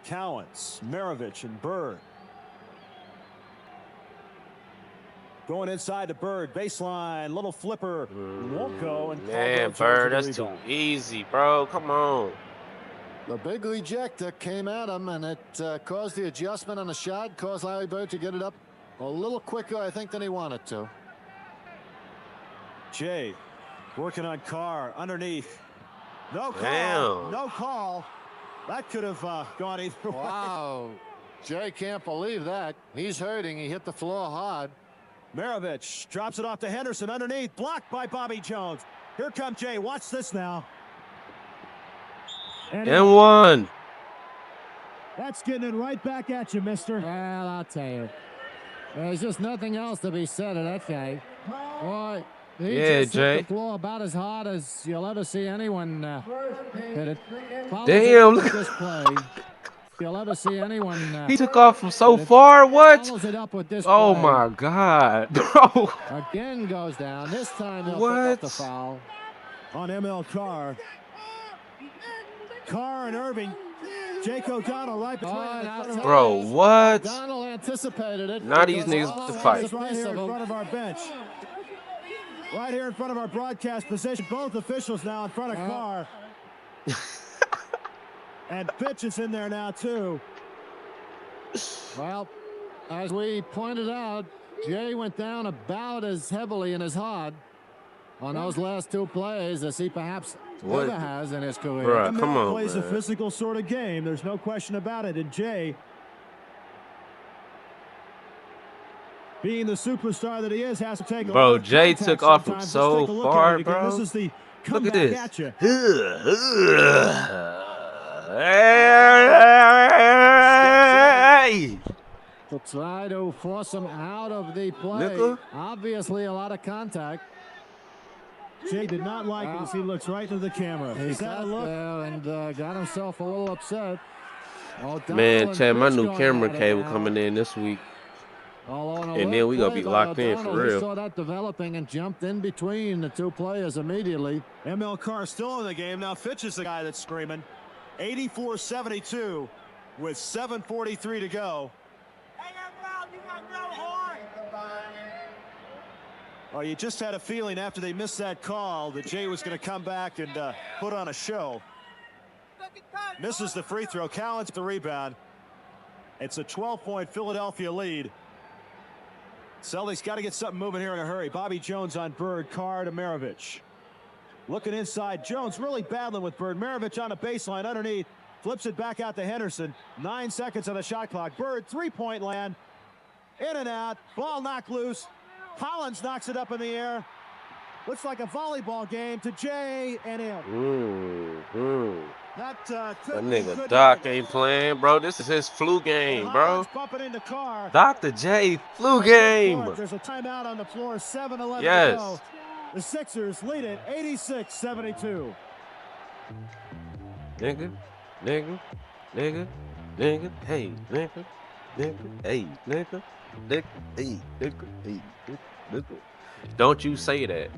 [SPEAKER 2] Cowens, Maravich, and Bird. Going inside to Bird, baseline, little flipper, won't go. And
[SPEAKER 4] Man,
[SPEAKER 2] Caldwell
[SPEAKER 4] Bird,
[SPEAKER 2] Jones with
[SPEAKER 4] that's
[SPEAKER 2] the
[SPEAKER 4] too
[SPEAKER 2] rebound.
[SPEAKER 4] easy, bro. Come on.
[SPEAKER 3] The big rejector came at him, and it caused the adjustment on the shot, caused Larry Bird to get it up a little quicker, I think, than he wanted to.
[SPEAKER 2] Jay working on Carr underneath. No call.
[SPEAKER 4] Damn.
[SPEAKER 2] No call. That could have gone either way.
[SPEAKER 3] Wow. Jay can't believe that. He's hurting. He hit the floor hard.
[SPEAKER 2] Maravich drops it off to Henderson underneath. Blocked by Bobby Jones. Here comes Jay. Watch this now.
[SPEAKER 4] And one.
[SPEAKER 2] That's getting it right back at you, mister.
[SPEAKER 3] Well, I'll tell you. There's just nothing else to be said of that guy. Boy, he
[SPEAKER 4] Yeah,
[SPEAKER 3] just
[SPEAKER 4] Jay.
[SPEAKER 3] hit the floor about as hard as you'll ever see anyone hit it. Follows
[SPEAKER 4] Damn,
[SPEAKER 3] it
[SPEAKER 4] look
[SPEAKER 3] with this play. You'll ever see anyone.
[SPEAKER 4] He took off from so far. What?
[SPEAKER 3] Follows it up with this
[SPEAKER 4] Oh
[SPEAKER 3] play.
[SPEAKER 4] my God, bro.
[SPEAKER 3] Again goes down. This time he'll pick
[SPEAKER 4] What?
[SPEAKER 3] up the foul.
[SPEAKER 2] On ML Carr. Carr and Irving. Jake O'Donnell right between them.
[SPEAKER 4] Bro, what?
[SPEAKER 3] Donald anticipated it.
[SPEAKER 4] Now these
[SPEAKER 3] because
[SPEAKER 4] niggas
[SPEAKER 3] all
[SPEAKER 4] to
[SPEAKER 3] the
[SPEAKER 4] fight.
[SPEAKER 2] It's right here in front of our bench. Right here in front of our broadcast position. Both officials now in front of Carr. And Fitch is in there now, too.
[SPEAKER 3] Well, as we pointed out, Jay went down about as heavily and as hard on those last two plays as he perhaps
[SPEAKER 4] What?
[SPEAKER 3] ever has in his career.
[SPEAKER 4] Bruh, come on,
[SPEAKER 2] Plays a
[SPEAKER 4] man.
[SPEAKER 2] physical sort of game. There's no question about it. And Jay, being the superstar that he is, has to take a
[SPEAKER 4] Bro,
[SPEAKER 2] lot of
[SPEAKER 4] Jay
[SPEAKER 2] contact
[SPEAKER 4] took off from
[SPEAKER 2] sometimes.
[SPEAKER 4] so
[SPEAKER 2] Let's take a look
[SPEAKER 4] far,
[SPEAKER 2] at it again.
[SPEAKER 4] bro.
[SPEAKER 2] This is the
[SPEAKER 4] Look at
[SPEAKER 2] comeback
[SPEAKER 4] this.
[SPEAKER 2] at you.
[SPEAKER 4] Hey!
[SPEAKER 3] To try to force him out of the play.
[SPEAKER 4] Nigga.
[SPEAKER 3] Obviously a lot of contact.
[SPEAKER 2] Jay did not like it as he looks right into the camera.
[SPEAKER 3] He
[SPEAKER 2] Is that a
[SPEAKER 3] sat
[SPEAKER 2] look?
[SPEAKER 3] there and got himself a little upset. Oh,
[SPEAKER 4] Man,
[SPEAKER 3] Donald
[SPEAKER 4] Chad, my
[SPEAKER 3] pitch
[SPEAKER 4] new
[SPEAKER 3] going
[SPEAKER 4] camera
[SPEAKER 3] at it
[SPEAKER 4] cable
[SPEAKER 3] now.
[SPEAKER 4] coming in this week.
[SPEAKER 3] Although an
[SPEAKER 4] And
[SPEAKER 3] alert
[SPEAKER 4] then we gonna
[SPEAKER 3] play
[SPEAKER 4] be
[SPEAKER 3] by
[SPEAKER 4] locked in for
[SPEAKER 3] O'Donnell. He
[SPEAKER 4] real.
[SPEAKER 3] saw that developing and jumped in between the two players immediately.
[SPEAKER 2] ML Carr still in the game. Now Fitch is the guy that's screaming. 84-72 with 7:43 to go. Oh, you just had a feeling after they missed that call that Jay was going to come back and put on a show. Misses the free throw. Calqc the rebound. It's a 12-point Philadelphia lead. Celtics got to get something moving here in a hurry. Bobby Jones on Bird, Carr to Maravich. Looking inside. Jones really battling with Bird. Maravich on a baseline underneath. Flips it back out to Henderson. 9 seconds on the shot clock. Bird, three-point land. In and out. Ball knocked loose. Hollins knocks it up in the air. Looks like a volleyball game to Jay and in. That
[SPEAKER 4] nigga Doc ain't playing, bro. This is his flu game, bro.
[SPEAKER 2] Bumping into Carr.
[SPEAKER 4] Dr. J flu game.
[SPEAKER 2] There's a timeout on the floor. 7:11
[SPEAKER 4] Yes.
[SPEAKER 2] to go. The Sixers lead it 86-72.
[SPEAKER 4] Nigga, nigga, nigga, nigga, hey, nigga, nigga, hey, nigga, nigga, hey, nigga, hey, nigga. Don't you say that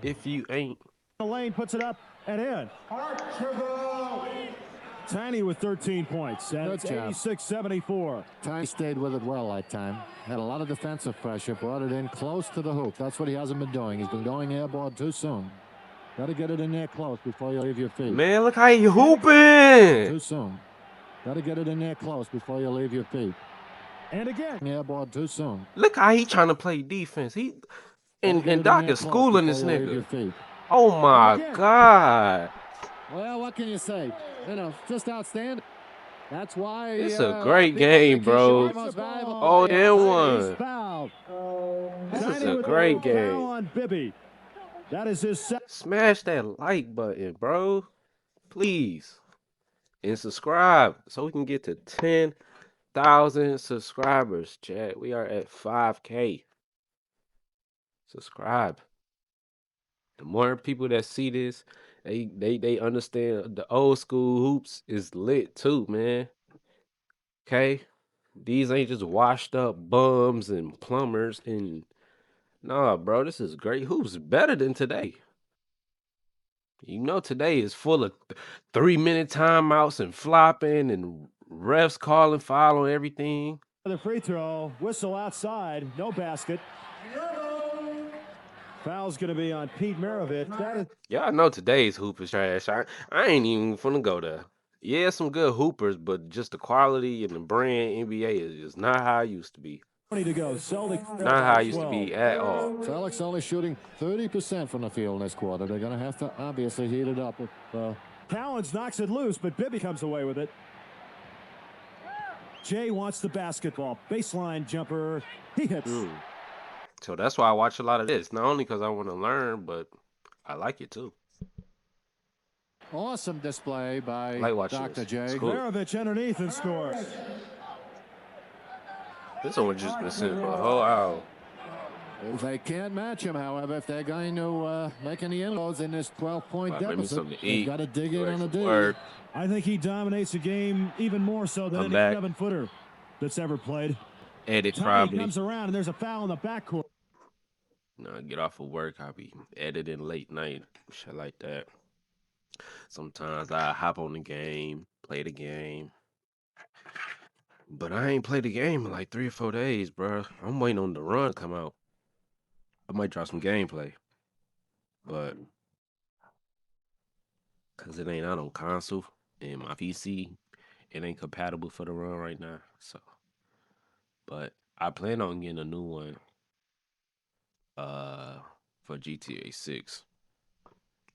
[SPEAKER 4] if you ain't.
[SPEAKER 2] Lane puts it up and in. Tiny with 13 points. And it's
[SPEAKER 3] Good job.
[SPEAKER 2] 86-74.
[SPEAKER 3] Ty stayed with it well that time. Had a lot of defensive pressure, brought it in close to the hoop. That's what he hasn't been doing. He's been going airborne too soon. Got to get it in there close before you leave your feet.
[SPEAKER 4] Man, look how he hooping.
[SPEAKER 3] Too soon. Got to get it in there close before you leave your feet.
[SPEAKER 2] And again.
[SPEAKER 3] Airborne too soon.
[SPEAKER 4] Look how he trying to play defense.
[SPEAKER 3] Gotta
[SPEAKER 4] And
[SPEAKER 3] get it in
[SPEAKER 4] Doc
[SPEAKER 3] there
[SPEAKER 4] is
[SPEAKER 3] close
[SPEAKER 4] schooling this
[SPEAKER 3] before you leave your
[SPEAKER 4] nigga.
[SPEAKER 3] feet.
[SPEAKER 4] Oh my God.
[SPEAKER 3] Well, what can you say? You know, just outstanding. That's why.
[SPEAKER 4] It's a great game, bro. Oh, then one. This is a great game.
[SPEAKER 2] On Bibby. That is his set.
[SPEAKER 4] Smash that like button, bro. Please. And subscribe so we can get to 10,000 subscribers, chat. We are at 5K. Subscribe. The more people that see this, they understand the old school hoops is lit too, man. Okay? These ain't just washed up bums and plumbers and nah, bro, this is great hoops. Better than today. You know today is full of 3-minute timeouts and flopping and refs calling foul on everything.
[SPEAKER 2] The free throw. Whistle outside. No basket. Foul's going to be on Pete Maravich. That is
[SPEAKER 4] Y'all know today's hoop is trash. I ain't even finna go there. Yeah, some good hoopers, but just the quality and the brand NBA is just not how it used to be.
[SPEAKER 2] 20 to go. Celtics.
[SPEAKER 4] Not how it used to be at all.
[SPEAKER 3] Calqc only shooting 30% from the field in this quarter. They're going to have to obviously heat it up.
[SPEAKER 2] Calqc knocks it loose, but Bibby comes away with it. Jay wants the basketball. Baseline jumper. He hits.
[SPEAKER 4] So that's why I watch a lot of this. Not only because I want to learn, but I like it too.
[SPEAKER 3] Awesome display by
[SPEAKER 4] I like watching
[SPEAKER 3] Dr.
[SPEAKER 4] this.
[SPEAKER 3] J.
[SPEAKER 4] It's cool.
[SPEAKER 2] Maravich underneath and scores.
[SPEAKER 4] This one just been sitting for a whole hour.
[SPEAKER 3] They can't match him, however, if they're going to make any inroads in this 12-point
[SPEAKER 4] Maybe
[SPEAKER 3] deficit.
[SPEAKER 4] something to
[SPEAKER 3] They've
[SPEAKER 4] eat.
[SPEAKER 3] got to dig in on the dig.
[SPEAKER 4] Work.
[SPEAKER 2] I think he dominates the game even more so than
[SPEAKER 4] I'm
[SPEAKER 2] any
[SPEAKER 4] back.
[SPEAKER 2] 7-footer that's ever played.
[SPEAKER 4] Edit
[SPEAKER 2] Tiny
[SPEAKER 4] probably.
[SPEAKER 2] comes around and there's a foul in the backcourt.
[SPEAKER 4] No, get off of work. I'll be editing late night. Shit like that. Sometimes I hop on the game, play the game. But I ain't played the game in like 3 or 4 days, bro. I'm waiting on the run to come out. I might drop some gameplay. But because it ain't out on console and my PC, it ain't compatible for the run right now. So, but I plan on getting a new one for GTA 6.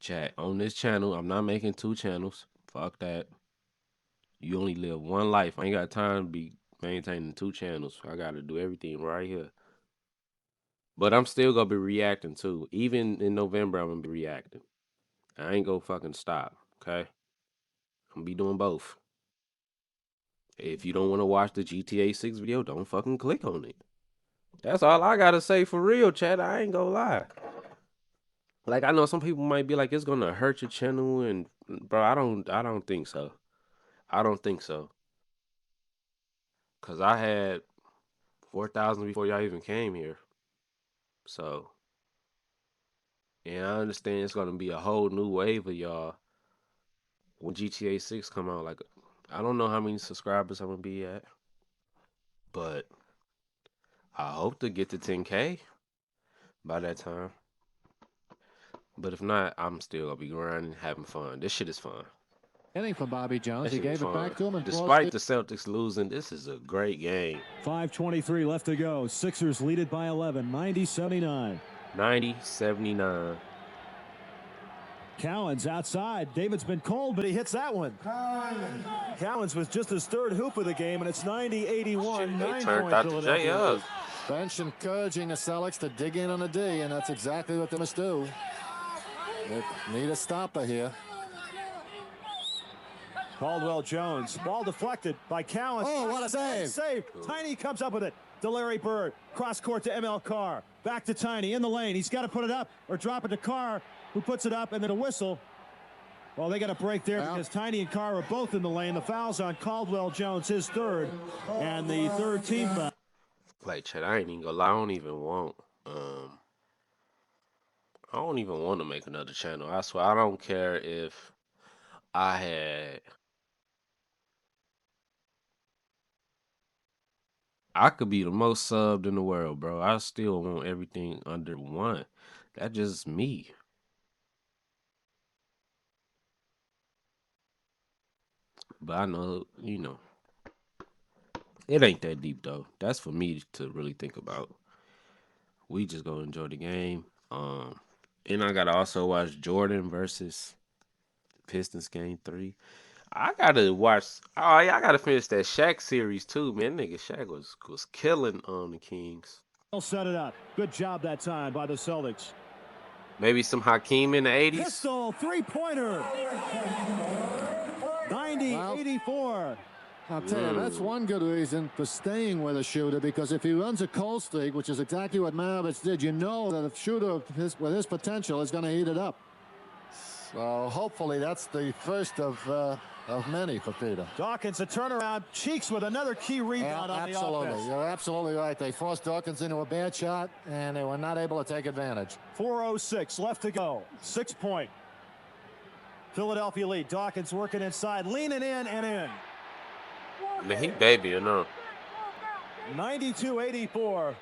[SPEAKER 4] Chat, on this channel, I'm not making 2 channels. Fuck that. You only live one life. I ain't got time to be maintaining 2 channels. I gotta do everything right here. But I'm still gonna be reacting too. Even in November, I'm gonna be reacting. I ain't gonna fucking stop, okay? I'm gonna be doing both. If you don't want to watch the GTA 6 video, don't fucking click on it. That's all I gotta say for real, chat. I ain't gonna lie. Like, I know some people might be like, it's gonna hurt your channel, and bro, I don't think so. I don't think so. Cause I had 4,000 before y'all even came here. So, and I understand it's gonna be a whole new wave of y'all when GTA 6 come out. Like, I don't know how many subscribers I'm gonna be at, but I hope to get to 10K by that time. But if not, I'm still gonna be grinding, having fun. This shit is fun.
[SPEAKER 3] Inning for Bobby Jones.
[SPEAKER 4] That
[SPEAKER 3] He
[SPEAKER 4] shit is
[SPEAKER 3] gave it
[SPEAKER 4] fun.
[SPEAKER 3] back to him and
[SPEAKER 4] Despite the Celtics losing, this is a great game.
[SPEAKER 2] 5:23 left to go. Sixers lead it by 11, 90-79.
[SPEAKER 4] 90-79.
[SPEAKER 2] Calqc outside. David's been cold, but he hits that one. Calqc was just his third hoop of the game, and it's 90-81.
[SPEAKER 4] They turned out to J up.
[SPEAKER 3] bench encouraging the Celtics to dig in on the D, and that's exactly what they must do. They need a stopper here.
[SPEAKER 2] Caldwell Jones. Ball deflected by Calqc.
[SPEAKER 3] Oh, what a save.
[SPEAKER 2] Save. Tiny comes up with it. To Larry Bird. Cross court to ML Carr. Back to Tiny in the lane. He's got to put it up or drop it to Carr, who puts it up, and then a whistle. Well, they got a break there because Tiny and Carr are both in the lane. The foul's on Caldwell Jones, his third, and the third team foul.
[SPEAKER 4] Like, Chad, I ain't even gonna lie. I don't even want to make another channel. I swear, I don't care if I had. I could be the most subbed in the world, bro. I still want everything under one. That's just me. But I know, it ain't that deep though. That's for me to really think about. We just gonna enjoy the game. And I gotta also watch Jordan versus Pistons game 3. I gotta watch. Oh yeah, I gotta finish that Shaq series too, man. Nigga Shaq was killing on the Kings.
[SPEAKER 2] He'll set it up. Good job that time by the Celtics.
[SPEAKER 4] Maybe some Hakeem in the 80s.
[SPEAKER 2] Pistol three-pointer. 90-84.
[SPEAKER 3] I'll tell you, that's one good reason for staying with a shooter, because if he runs a cold streak, which is exactly what Maravich did, you know that a shooter with his potential is going to heat it up. So hopefully that's the first of many for Peter.
[SPEAKER 2] Dawkins a turnaround. Cheeks with another key rebound on the offense.
[SPEAKER 3] You're absolutely right. They forced Dawkins into a bad shot, and they were not able to take advantage.
[SPEAKER 2] 4:06 left to go. 6-point. Philadelphia lead. Dawkins working inside, leaning in and in.
[SPEAKER 4] Man, he baby enough.
[SPEAKER 2] 92-84.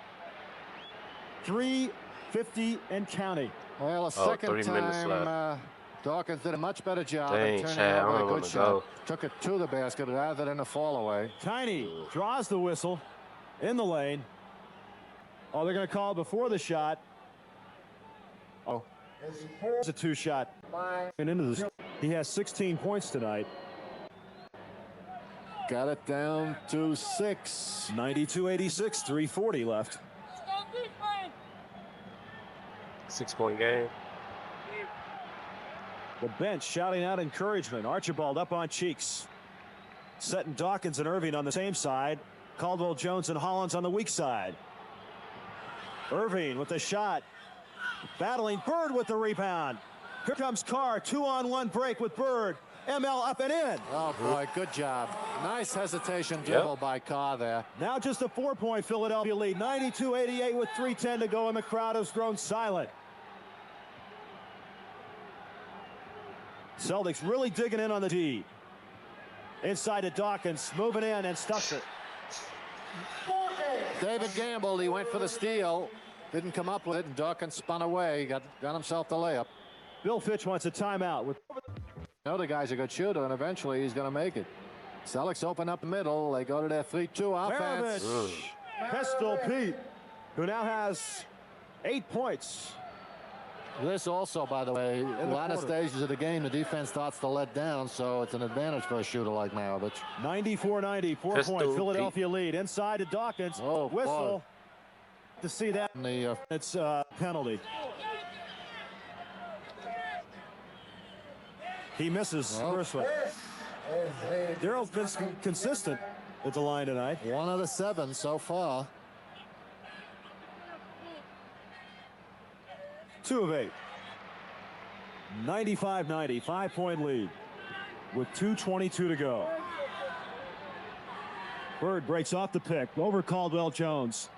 [SPEAKER 2] 3:50 and counting.
[SPEAKER 3] Well, a second
[SPEAKER 4] 3 minutes
[SPEAKER 3] time,
[SPEAKER 4] left.
[SPEAKER 3] Dawkins did a much better job
[SPEAKER 4] Dang,
[SPEAKER 3] of turning
[SPEAKER 4] Chad, I
[SPEAKER 3] out with
[SPEAKER 4] don't
[SPEAKER 3] a
[SPEAKER 4] wanna
[SPEAKER 3] good shot.
[SPEAKER 4] go.
[SPEAKER 3] Took it to the basket rather than a fall away.
[SPEAKER 2] Tiny draws the whistle in the lane. Oh, they're going to call it before the shot. Oh, it's a two-shot. And into this, he has 16 points tonight.
[SPEAKER 3] Got it down to 6.
[SPEAKER 2] 92-86, 3:40 left.
[SPEAKER 4] 6-point game.
[SPEAKER 2] The bench shouting out encouragement. Archibald up on Cheeks. Setting Dawkins and Irving on the same side. Caldwell Jones and Hollins on the weak side. Irving with the shot. Battling Bird with the rebound. Here comes Carr. 2-on-1 break with Bird. ML up and in.
[SPEAKER 3] Oh, boy, good job. Nice hesitation dribble by Carr there.
[SPEAKER 2] Now just a 4-point Philadelphia lead. 92-88 with 3:10 to go, and the crowd has grown silent. Celtics really digging in on the D. Inside to Dawkins, moving in and stuffs it.
[SPEAKER 3] David gambled. He went for the steal. Didn't come up with it, and Dawkins spun away. Got himself the layup.
[SPEAKER 2] Bill Fitch wants a timeout. With
[SPEAKER 3] The other guy's a good shooter, and eventually he's going to make it. Celtics open up the middle. They go to their 3-2 offense.
[SPEAKER 2] Pistol Pete, who now has 8 points.
[SPEAKER 3] This also, by the way, in a lot of stages of the game, the defense starts to let down, so it's an advantage for a shooter like Maravich.
[SPEAKER 2] 94-90, 4-point Philadelphia lead. Inside to Dawkins.
[SPEAKER 3] Oh,
[SPEAKER 2] whistle. To see that,
[SPEAKER 3] The,
[SPEAKER 2] it's a penalty. He misses the first one. Darrell's been consistent at the line tonight.
[SPEAKER 3] 1 of the 7 so far.
[SPEAKER 2] 2 of 8. 95-90, 5-point lead with 2:22 to go. Bird breaks off the pick over Caldwell Jones.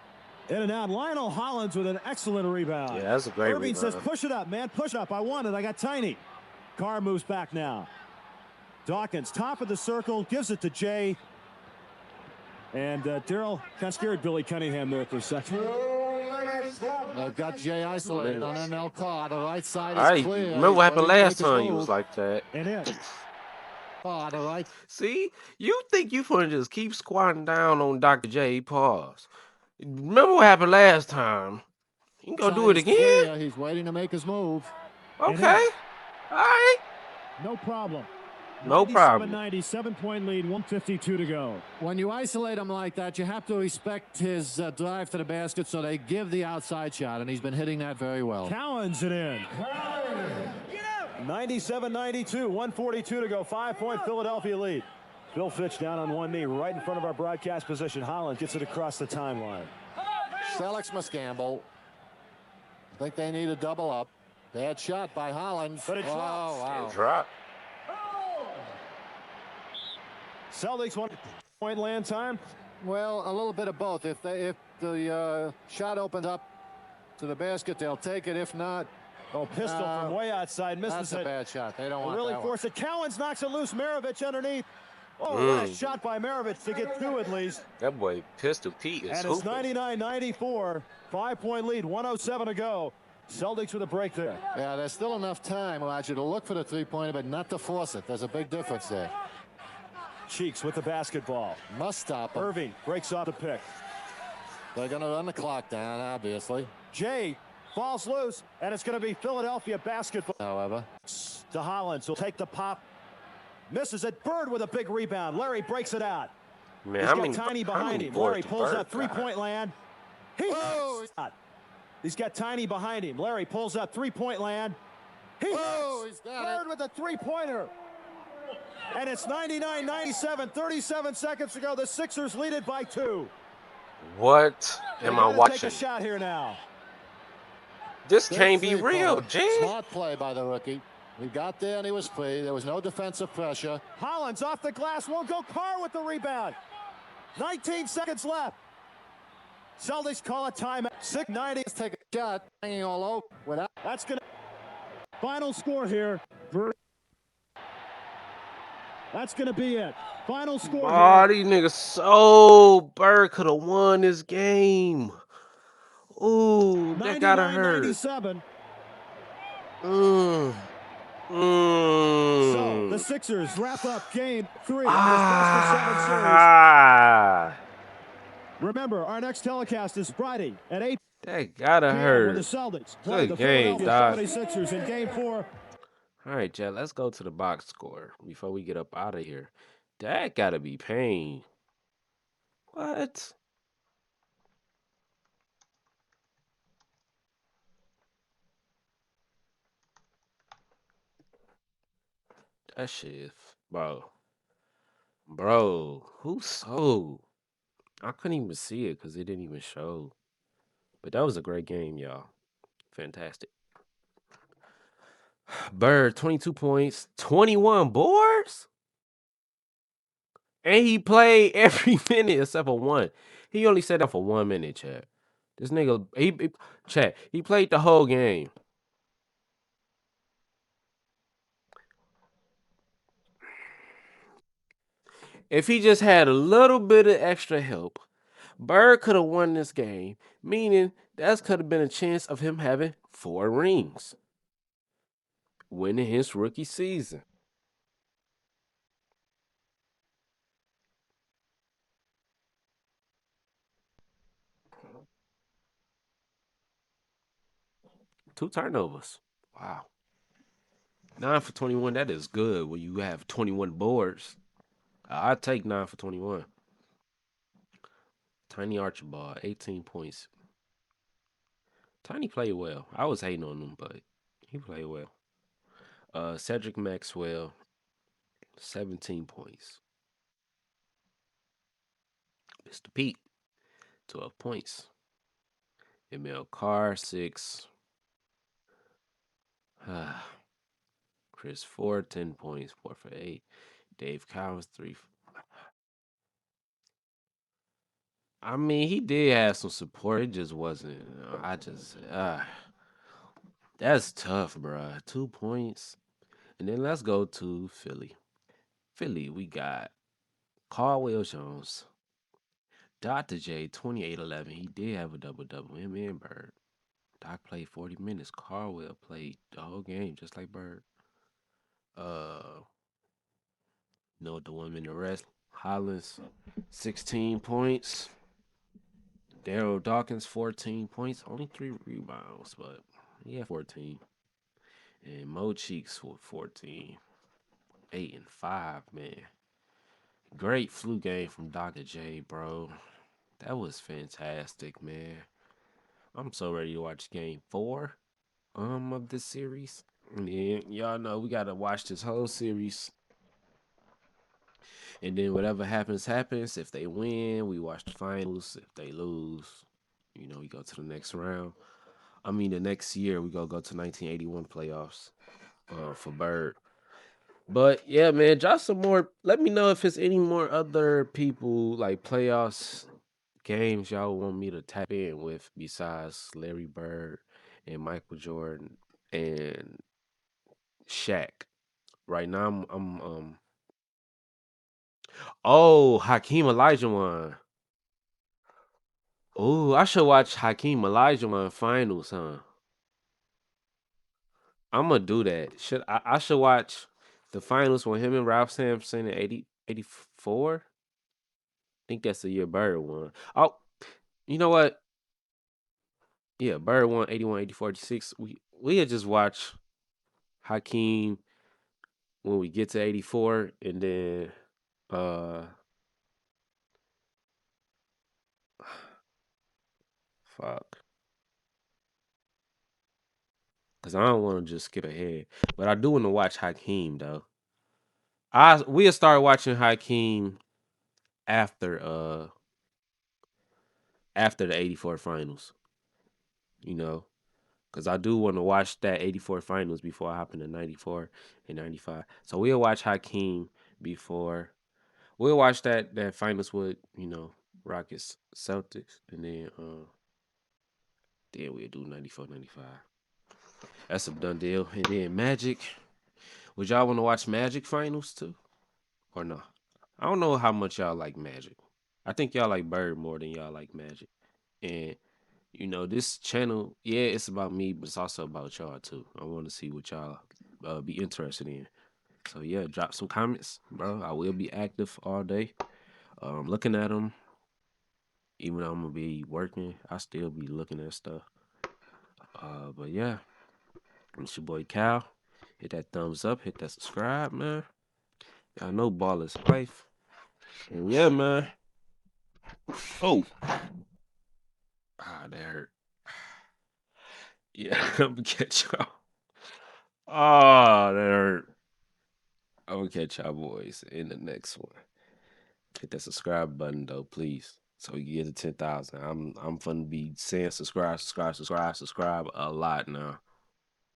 [SPEAKER 2] In and out. Lionel Hollins with an excellent rebound.
[SPEAKER 1] Yeah, that's a great
[SPEAKER 2] Irving
[SPEAKER 1] rebound.
[SPEAKER 2] says, push it up, man. Push it up. I want it. I got Tiny. Carr moves back now. Dawkins, top of the circle, gives it to Jay. And Darryl kind of scared Billy Cunningham there for a second.
[SPEAKER 3] They've got Jay isolated on NL Carr. The right side
[SPEAKER 1] All right,
[SPEAKER 3] is clear.
[SPEAKER 1] remember what happened
[SPEAKER 3] He's ready to
[SPEAKER 1] last
[SPEAKER 3] make his
[SPEAKER 1] time he
[SPEAKER 3] move.
[SPEAKER 1] was like that.
[SPEAKER 2] And in.
[SPEAKER 3] Carr, the right.
[SPEAKER 1] See, you think you finna just keep squatting down on Dr. J. Pause. Remember what happened last time. You can go do it
[SPEAKER 3] Side is
[SPEAKER 1] again?
[SPEAKER 3] clear. He's waiting to make his move.
[SPEAKER 1] Okay. All right.
[SPEAKER 2] No problem.
[SPEAKER 1] No problem.
[SPEAKER 2] 97-point lead, 152 to go.
[SPEAKER 3] When you isolate him like that, you have to respect his drive to the basket, so they give the outside shot, and he's been hitting that very well.
[SPEAKER 2] Cowens it in. 97-92, 142 to go. 5-point Philadelphia lead. Bill Fitch down on one knee right in front of our broadcast position. Holland gets it across the timeline.
[SPEAKER 3] Celtics must gamble. I think they need a double up. Bad shot by Holland.
[SPEAKER 2] But it drops.
[SPEAKER 3] Wow.
[SPEAKER 1] Drop.
[SPEAKER 2] Celtics 1-point land time.
[SPEAKER 3] Well, a little bit of both. If the shot opens up to the basket, they'll take it. If not,
[SPEAKER 2] Oh, pistol from way outside. Misses
[SPEAKER 3] that's
[SPEAKER 2] it.
[SPEAKER 3] a bad shot. They don't want
[SPEAKER 2] Really
[SPEAKER 3] that
[SPEAKER 2] force it. Cowens knocks it loose. Maravich underneath. Oh, what a shot by Maravich to get two at least.
[SPEAKER 1] That boy Pistol Pete is
[SPEAKER 2] And it's
[SPEAKER 1] hooping.
[SPEAKER 2] 99-94. 5-point lead. 107 to go. Celtics with a break there.
[SPEAKER 3] Yeah, there's still enough time, Roger, to look for the three-pointer, but not to force it. There's a big difference there.
[SPEAKER 2] Cheeks with the basketball.
[SPEAKER 3] Must stop him.
[SPEAKER 2] Irving breaks off the pick.
[SPEAKER 3] They're going to run the clock down, obviously.
[SPEAKER 2] Jay falls loose, and it's going to be Philadelphia basketball.
[SPEAKER 3] However,
[SPEAKER 2] To Hollins. He'll take the pop. Misses it. Bird with a big rebound. Larry breaks it out.
[SPEAKER 1] Man,
[SPEAKER 2] He's got Tiny behind him. Larry pulls up three-point land. He's got Tiny behind him. Larry pulls up three-point land.
[SPEAKER 3] he's got
[SPEAKER 2] Bird with a three-pointer. And it's 99-97. 37 seconds to go. The Sixers lead it by 2.
[SPEAKER 1] What am I
[SPEAKER 2] Take
[SPEAKER 1] watching?
[SPEAKER 2] a shot here now.
[SPEAKER 1] This can't be real, G.
[SPEAKER 3] Smart play by the rookie. He got there and he was free. There was no defensive pressure.
[SPEAKER 2] Hollins off the glass. Won't go. Carr with the rebound. 19 seconds left. Celtics call a timeout. 6:90.
[SPEAKER 3] Let's take a shot. Hanging all over. Without.
[SPEAKER 2] That's going to. Final score here. That's going to be it. Final score
[SPEAKER 1] Oh,
[SPEAKER 2] here.
[SPEAKER 1] these niggas so Bird could have won this game. Ooh, that gotta hurt.
[SPEAKER 2] 99-97.
[SPEAKER 1] Mm.
[SPEAKER 2] So the
[SPEAKER 1] Mm.
[SPEAKER 2] Sixers wrap up game 3 of this best-of-7 series.
[SPEAKER 1] Ah,
[SPEAKER 2] Remember, our next telecast is Friday at 8
[SPEAKER 1] that gotta
[SPEAKER 2] p.m. where the
[SPEAKER 1] hurt.
[SPEAKER 2] Celtics play
[SPEAKER 1] Good
[SPEAKER 2] the
[SPEAKER 1] game,
[SPEAKER 2] Philadelphia
[SPEAKER 1] dog.
[SPEAKER 2] 76ers in game 4.
[SPEAKER 1] All right, Chad, let's go to the box score before we get up out of here. That gotta be pain. What? That shit is, bro. Bro, who sold? I couldn't even see it because it didn't even show. But that was a great game, y'all. Fantastic. Bird, 22 points, 21 boards? And he played every minute except for one. He only sat down for 1 minute, Chad. This nigga, Chad, he played the whole game. If he just had a little bit of extra help, Bird could have won this game, meaning that could have been a chance of him having 4 rings, winning his rookie season. Two turnovers. Wow. 9 for 21, that is good when you have 21 boards. I take 9 for 21. Tiny Archibald, 18 points. Tiny played well. I was hating on him, but he played well. Cedric Maxwell, 17 points. Mr. Pete, 12 points. Emil Carr, 6. Chris Ford, 10 points, 4 for 8. Dave Cowens, 3.
[SPEAKER 4] I mean, he did have some support. It just wasn't. I just that's tough, bruh. 2 points, and then let's go to Philly. Philly, we got Caldwell Jones, Dr. J, 28-11. He did have a double double. Him and Bird. Doc played 40 minutes. Caldwell played the whole game, just like Bird. Uh, the one minute rest. Hollins, 16 points. Daryl Dawkins, 14 points. Only 3 rebounds, but he had 14. And Mo Cheeks with 14. 8 and 5, man. Great flu game from Dr. J, bro. That was fantastic, man. I'm so ready to watch game 4 of this series. And then y'all know we gotta watch this whole series. And then whatever happens, happens. If they win, we watch the finals. If they lose, we go to the next round. I mean, the next year we go to 1981 playoffs for Bird. But yeah, man, drop some more. Let me know if there's any more other people like playoffs games y'all want me to tap in with besides Larry Bird and Michael Jordan and Shaq. Right now, oh, Hakeem Olajuwon. Oh, I should watch Hakeem Olajuwon finals, huh? I'm gonna do that. I should watch the finals when him and Ralph Sampson in 84. I think that's the year Bird won. Oh, you know what? Yeah, Bird won 81, 84, 86. We had just watch Hakeem when we get to 84 and then uh fuck. Cause I don't want to just skip ahead. But I do want to watch Hakeem though. We'll start watching Hakeem after after the 84 finals, you know. Cause I do want to watch that 84 finals before I hop into 94 and 95. So we'll watch Hakeem before we'll watch that finals with, Rockets Celtics and then we'll do 94, 95. That's a done deal. And then Magic. Would y'all want to watch Magic finals too? Or no? I don't know how much y'all like Magic. I think y'all like Bird more than y'all like Magic. And this channel, yeah, it's about me, but it's also about y'all too. I want to see what y'all be interested in. So yeah, drop some comments, bro. I will be active all day. Looking at them, even though I'm gonna be working, I still be looking at stuff. But yeah, it's your boy Cal. Hit that thumbs up, hit that subscribe, man. Y'all know ball is life. And yeah, man. Oh, that hurt. Yeah, I'm gonna catch y'all. Oh, that hurt. I'm gonna catch y'all boys in the next one. Hit that subscribe button though, please. So we can get to 10,000. I'm gonna be saying subscribe a lot now.